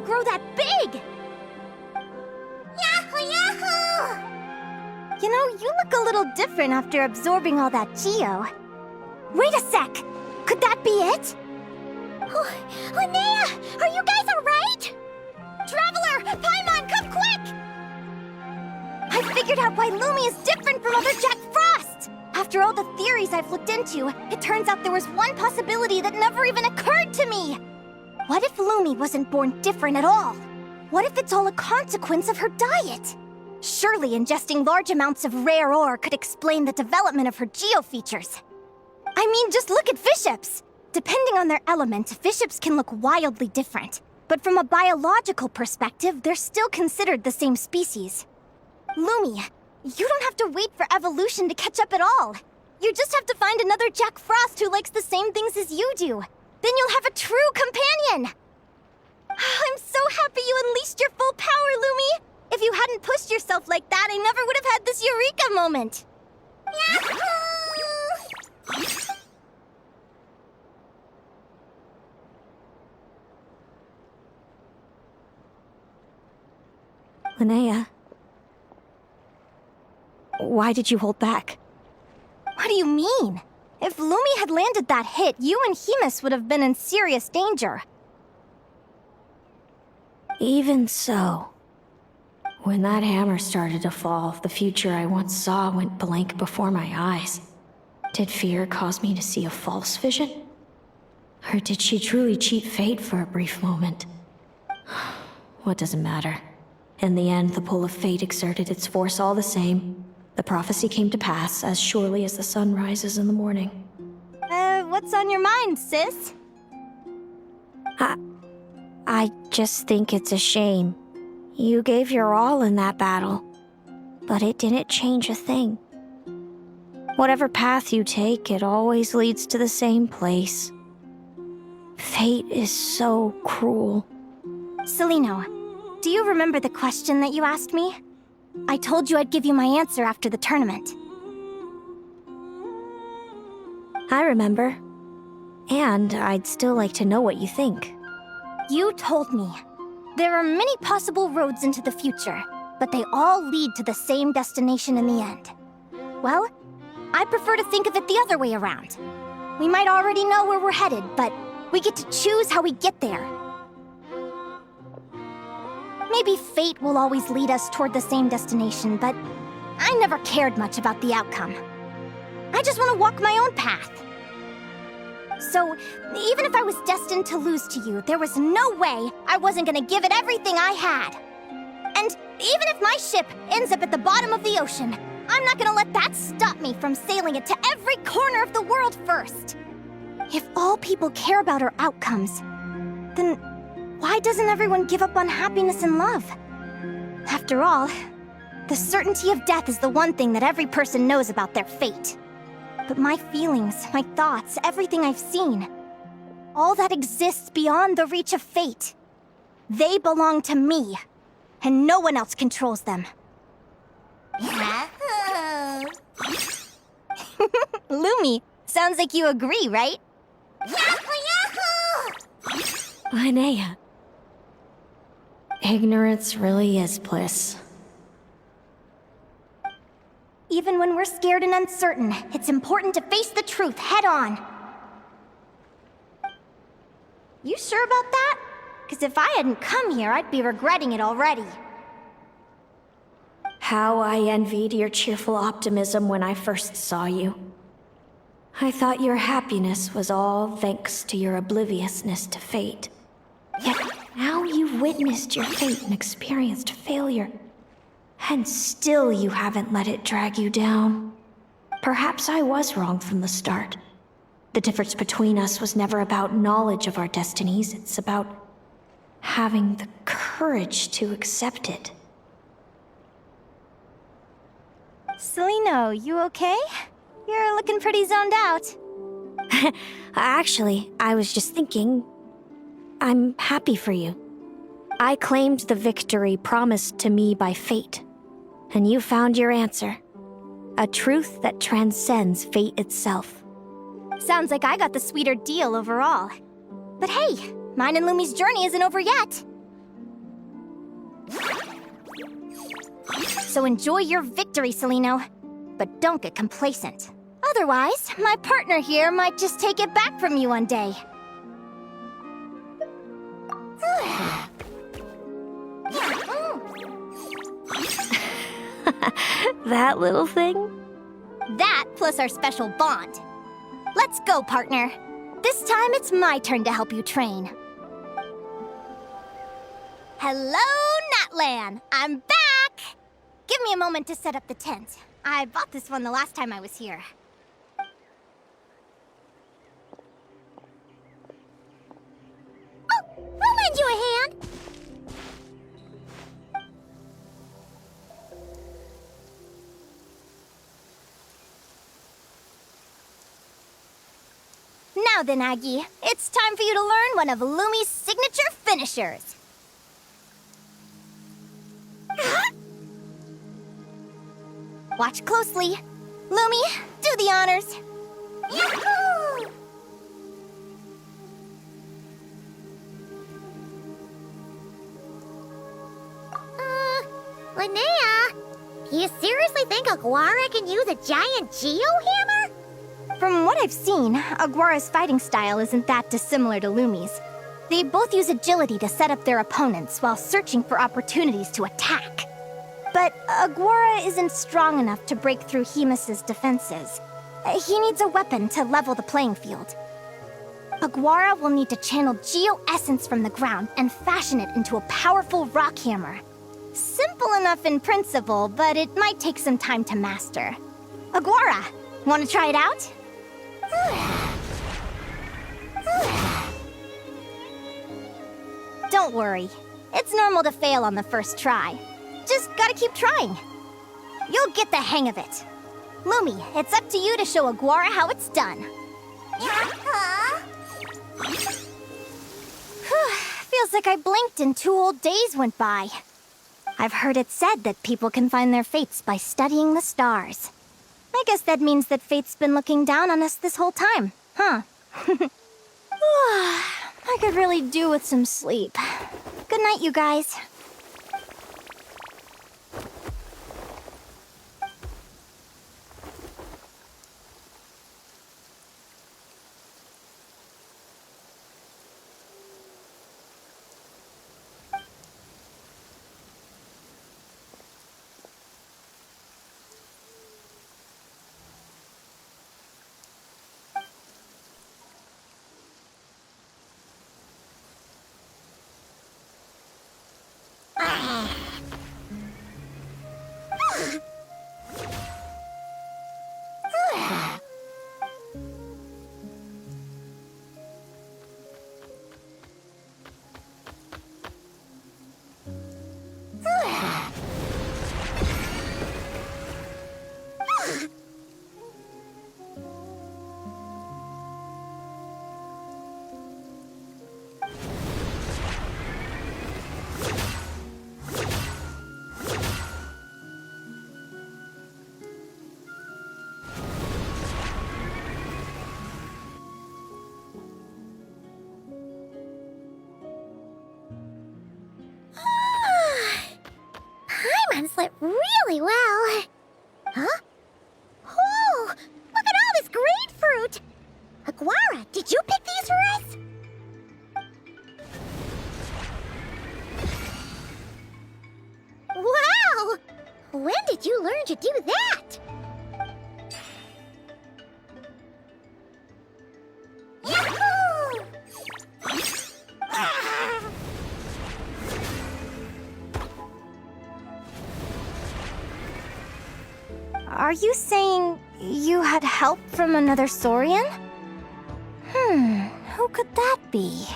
grow that big! Yahoo, yahoo! You know, you look a little different after absorbing all that Geo. Wait a sec! Could that be it? Oh, Linnea, are you guys alright? Traveler! Paimon, come quick! I figured out why Lumi is different from other Jack Frost! After all the theories I've looked into, it turns out there was one possibility that never even occurred to me! What if Lumi wasn't born different at all? What if it's all a consequence of her diet? Surely ingesting large amounts of rare ore could explain the development of her geofeatures. I mean, just look at fiships! Depending on their element, fiships can look wildly different. But from a biological perspective, they're still considered the same species. Lumi, you don't have to wait for evolution to catch up at all. You just have to find another Jack Frost who likes the same things as you do. Then you'll have a true companion! I'm so happy you unleashed your full power, Lumi! If you hadn't pushed yourself like that, I never would have had this eureka moment! Yahoo! Linnea, why did you hold back? What do you mean? If Lumi had landed that hit, you and Hemus would have been in serious danger. Even so, when that hammer started to fall, the future I once saw went blank before my eyes. Did fear cause me to see a false vision? Or did she truly cheat fate for a brief moment? What does it matter? In the end, the pull of fate exerted its force all the same. The prophecy came to pass as surely as the sun rises in the morning. What's on your mind, sis? I just think it's a shame. You gave your all in that battle, but it didn't change a thing. Whatever path you take, it always leads to the same place. Fate is so cruel. Celino, do you remember the question that you asked me? I told you I'd give you my answer after the tournament. I remember. And I'd still like to know what you think. You told me. There are many possible roads into the future, but they all lead to the same destination in the end. Well, I prefer to think of it the other way around. We might already know where we're headed, but we get to choose how we get there. Maybe fate will always lead us toward the same destination, but I never cared much about the outcome. I just want to walk my own path. So, even if I was destined to lose to you, there was no way I wasn't gonna give it everything I had. And even if my ship ends up at the bottom of the ocean, I'm not gonna let that stop me from sailing it to every corner of the world first. If all people care about are outcomes, then why doesn't everyone give up on happiness and love? After all, the certainty of death is the one thing that every person knows about their fate. But my feelings, my thoughts, everything I've seen, all that exists beyond the reach of fate, they belong to me, and no one else controls them. Yahoo! Lumi, sounds like you agree, right? Yahoo! Linnea. Ignorance really is bliss. Even when we're scared and uncertain, it's important to face the truth head on. You sure about that? Because if I hadn't come here, I'd be regretting it already. How I envied your cheerful optimism when I first saw you. I thought your happiness was all thanks to your obliviousness to fate. Yet now you've witnessed your fate and experienced failure. And still you haven't let it drag you down. Perhaps I was wrong from the start. The difference between us was never about knowledge of our destinies, it's about having the courage to accept it. Celino, you okay? You're looking pretty zoned out. Actually, I was just thinking, I'm happy for you. I claimed the victory promised to me by fate, and you found your answer. A truth that transcends fate itself. Sounds like I got the sweeter deal overall. But hey, mine and Lumi's journey isn't over yet. So enjoy your victory, Celino. But don't get complacent. Otherwise, my partner here might just take it back from you one day. That little thing? That plus our special bond. Let's go, partner. This time it's my turn to help you train. Hello, Natlan! I'm back! Give me a moment to set up the tent. I bought this one the last time I was here. Oh, I'll lend you a hand. Now then, Aggie, it's time for you to learn one of Lumi's signature finishers. Watch closely. Lumi, do the honors. Yahoo! Linnea, do you seriously think Aguara can use a giant geohammer? From what I've seen, Aguara's fighting style isn't that dissimilar to Lumi's. They both use agility to set up their opponents while searching for opportunities to attack. But Aguara isn't strong enough to break through Hemus's defenses. He needs a weapon to level the playing field. Aguara will need to channel geo-essence from the ground and fashion it into a powerful rock hammer. Simple enough in principle, but it might take some time to master. Aguara, want to try it out? Don't worry. It's normal to fail on the first try. Just gotta keep trying. You'll get the hang of it. Lumi, it's up to you to show Aguara how it's done. Feels like I blinked and 2 whole days went by. I've heard it said that people can find their fates by studying the stars. I guess that means that fate's been looking down on us this whole time, huh? I could really do with some sleep. Good night, you guys. Paimon slept really well. Huh? Oh, look at all this grapefruit! Aguara, did you pick these for us? Wow! When did you learn to do that? Yahoo! Are you saying you had help from another Saurian? Who could that be?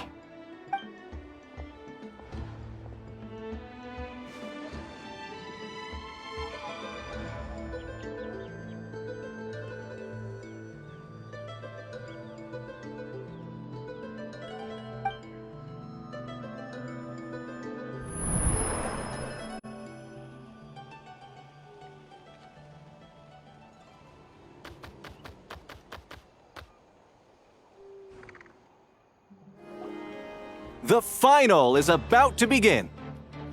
The final is about to begin.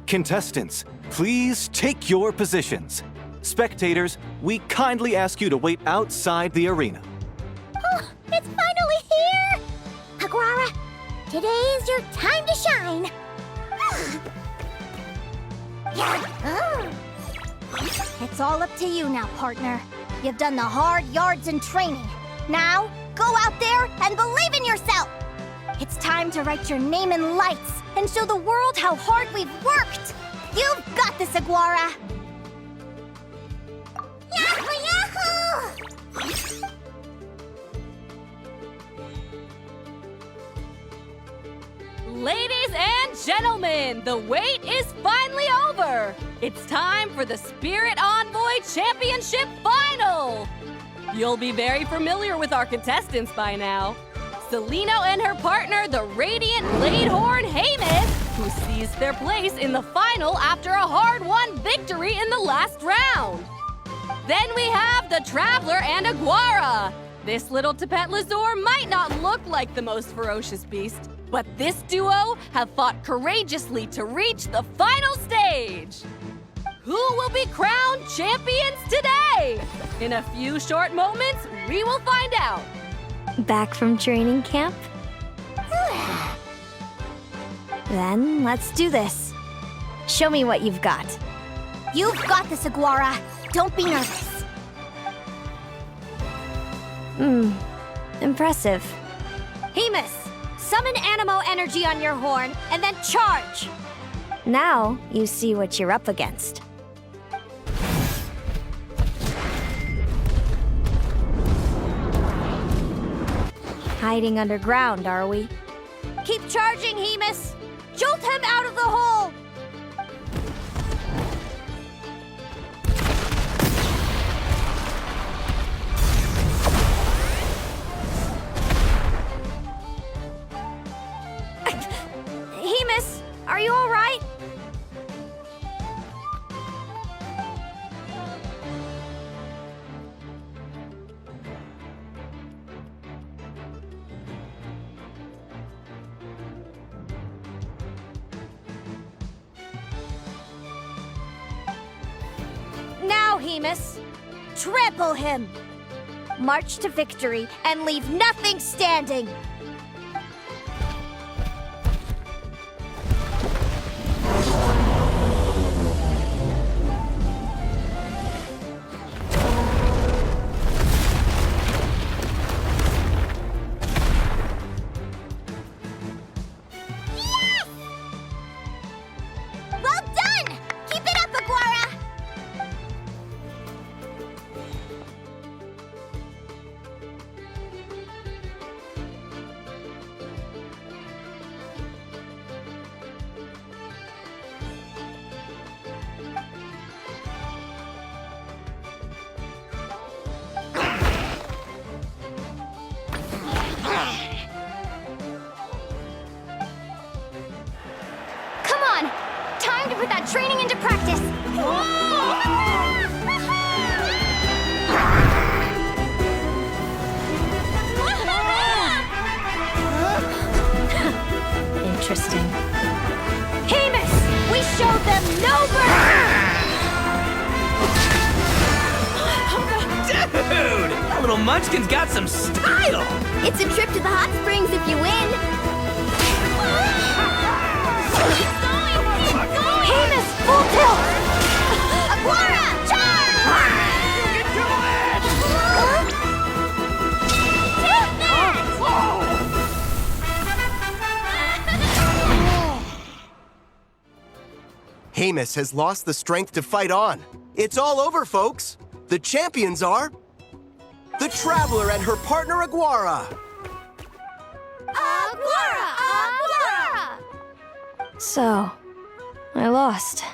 Contestants, please take your positions. Spectators, we kindly ask you to wait outside the arena. Oh, it's finally here! Aguara, today is your time to shine. It's all up to you now, partner. You've done the hard yards in training. Now, go out there and believe in yourself! It's time to write your name in lights and show the world how hard we've worked! You've got this, Aguara! Yahoo! Ladies and gentlemen, the wait is finally over! It's time for the Spirit Envoy Championship Final! You'll be very familiar with our contestants by now. Celino and her partner, the Radiant Bladehorn Haymis, who seized their place in the final after a hard-won victory in the last round. Then we have the Traveler and Aguara. This little Tapet Lazur might not look like the most ferocious beast, but this duo have fought courageously to reach the final stage. Who will be crowned champions today? In a few short moments, we will find out. Back from training camp? Then let's do this. Show me what you've got. You've got this, Aguara. Don't be nervous. Impressive. Haymis, summon Animo energy on your horn and then charge. Now you see what you're up against. Hiding underground, are we? Keep charging, Haymis. Jolt him out of the hole. Haymis, are you all right? Now, Haymis, trample him. March to victory and leave nothing standing. Well done! Keep it up, Aguara! Come on! Time to put that training into practice! Interesting. Haymis! We showed them no mercy! Dude! That little munchkin's got some style! It's a trip to the hot springs if you win! Haymis, full tilt! Aguara, charge! Haymis has lost the strength to fight on. It's all over, folks. The champions are the Traveler and her partner Aguara. Aguara! Aguara! So, I lost.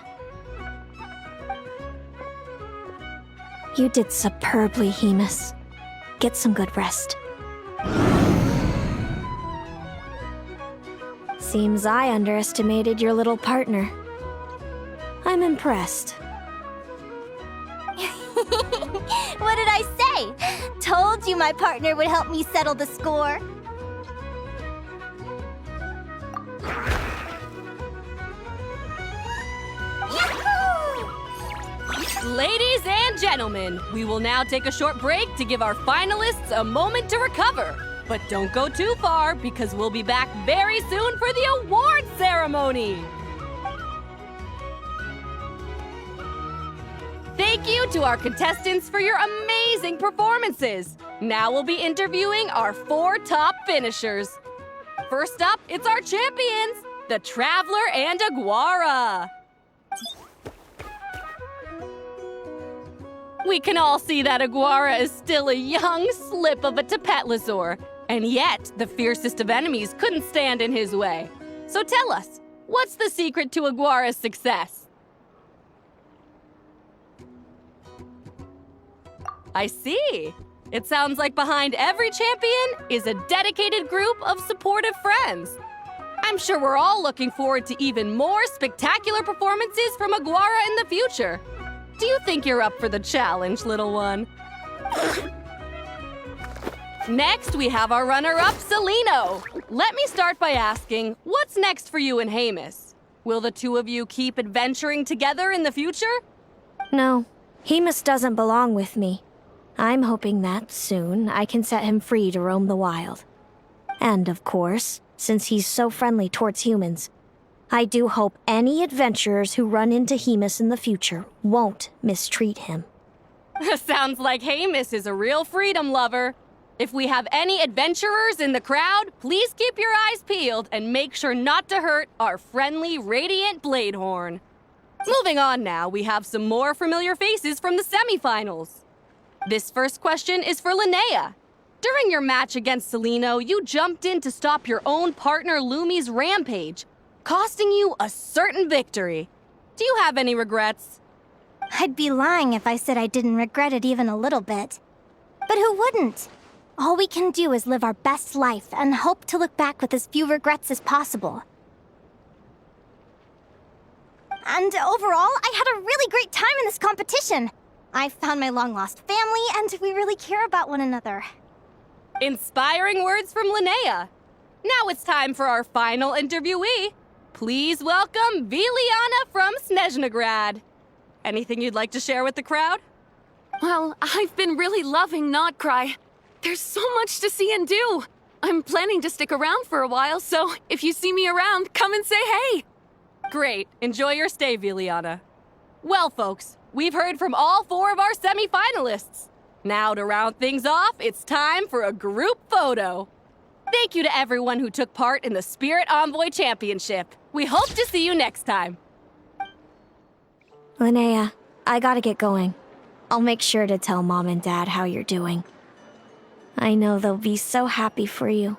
You did superbly, Haymis. Get some good rest. Seems I underestimated your little partner. I'm impressed. What did I say? Told you my partner would help me settle the score. Ladies and gentlemen, we will now take a short break to give our finalists a moment to recover. But don't go too far, because we'll be back very soon for the award ceremony. Thank you to our contestants for your amazing performances. Now we'll be interviewing our 4 top finishers. First up, it's our champions, the Traveler and Aguara. We can all see that Aguara is still a young slip of a Tapetlosaur, and yet the fiercest of enemies couldn't stand in his way. So tell us, what's the secret to Aguara's success? I see. It sounds like behind every champion is a dedicated group of supportive friends. I'm sure we're all looking forward to even more spectacular performances from Aguara in the future. Do you think you're up for the challenge, little one? Next, we have our runner-up, Celino. Let me start by asking, what's next for you and Hamus? Will the two of you keep adventuring together in the future? No, Hamus doesn't belong with me. I'm hoping that soon I can set him free to roam the wild. And of course, since he's so friendly towards humans, I do hope any adventurers who run into Hamus in the future won't mistreat him. Sounds like Hamus is a real freedom lover. If we have any adventurers in the crowd, please keep your eyes peeled and make sure not to hurt our friendly, radiant Bladehorn. Moving on now, we have some more familiar faces from the semifinals. This first question is for Linnea. During your match against Celino, you jumped in to stop your own partner Lumi's rampage, costing you a certain victory. Do you have any regrets? I'd be lying if I said I didn't regret it even a little bit. But who wouldn't? All we can do is live our best life and hope to look back with as few regrets as possible. And overall, I had a really great time in this competition. I found my long-lost family, and we really care about one another. Inspiring words from Linnea. Now it's time for our final interviewee. Please welcome Viliana from Snezhnegrad. Anything you'd like to share with the crowd? Well, I've been really loving Notcry. There's so much to see and do. I'm planning to stick around for a while, so if you see me around, come and say hey. Great. Enjoy your stay, Viliana. Well, folks, we've heard from all 4 of our semi-finalists. Now, to round things off, it's time for a group photo. Thank you to everyone who took part in the Spirit Envoy Championship. We hope to see you next time. Linnea, I gotta get going. I'll make sure to tell Mom and Dad how you're doing. I know they'll be so happy for you.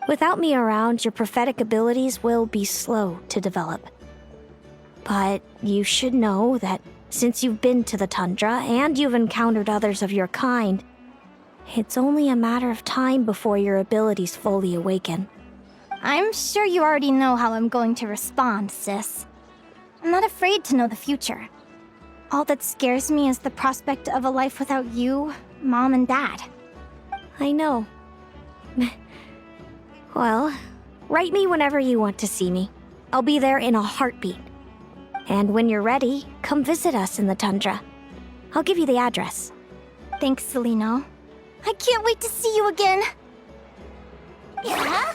Without me around, your prophetic abilities will be slow to develop. But you should know that since you've been to the tundra and you've encountered others of your kind, it's only a matter of time before your abilities fully awaken. I'm sure you already know how I'm going to respond, sis. I'm not afraid to know the future. All that scares me is the prospect of a life without you, Mom, and Dad. I know. Well, write me whenever you want to see me. I'll be there in a heartbeat. And when you're ready, come visit us in the tundra. I'll give you the address. Thanks, Celino. I can't wait to see you again. Yeah?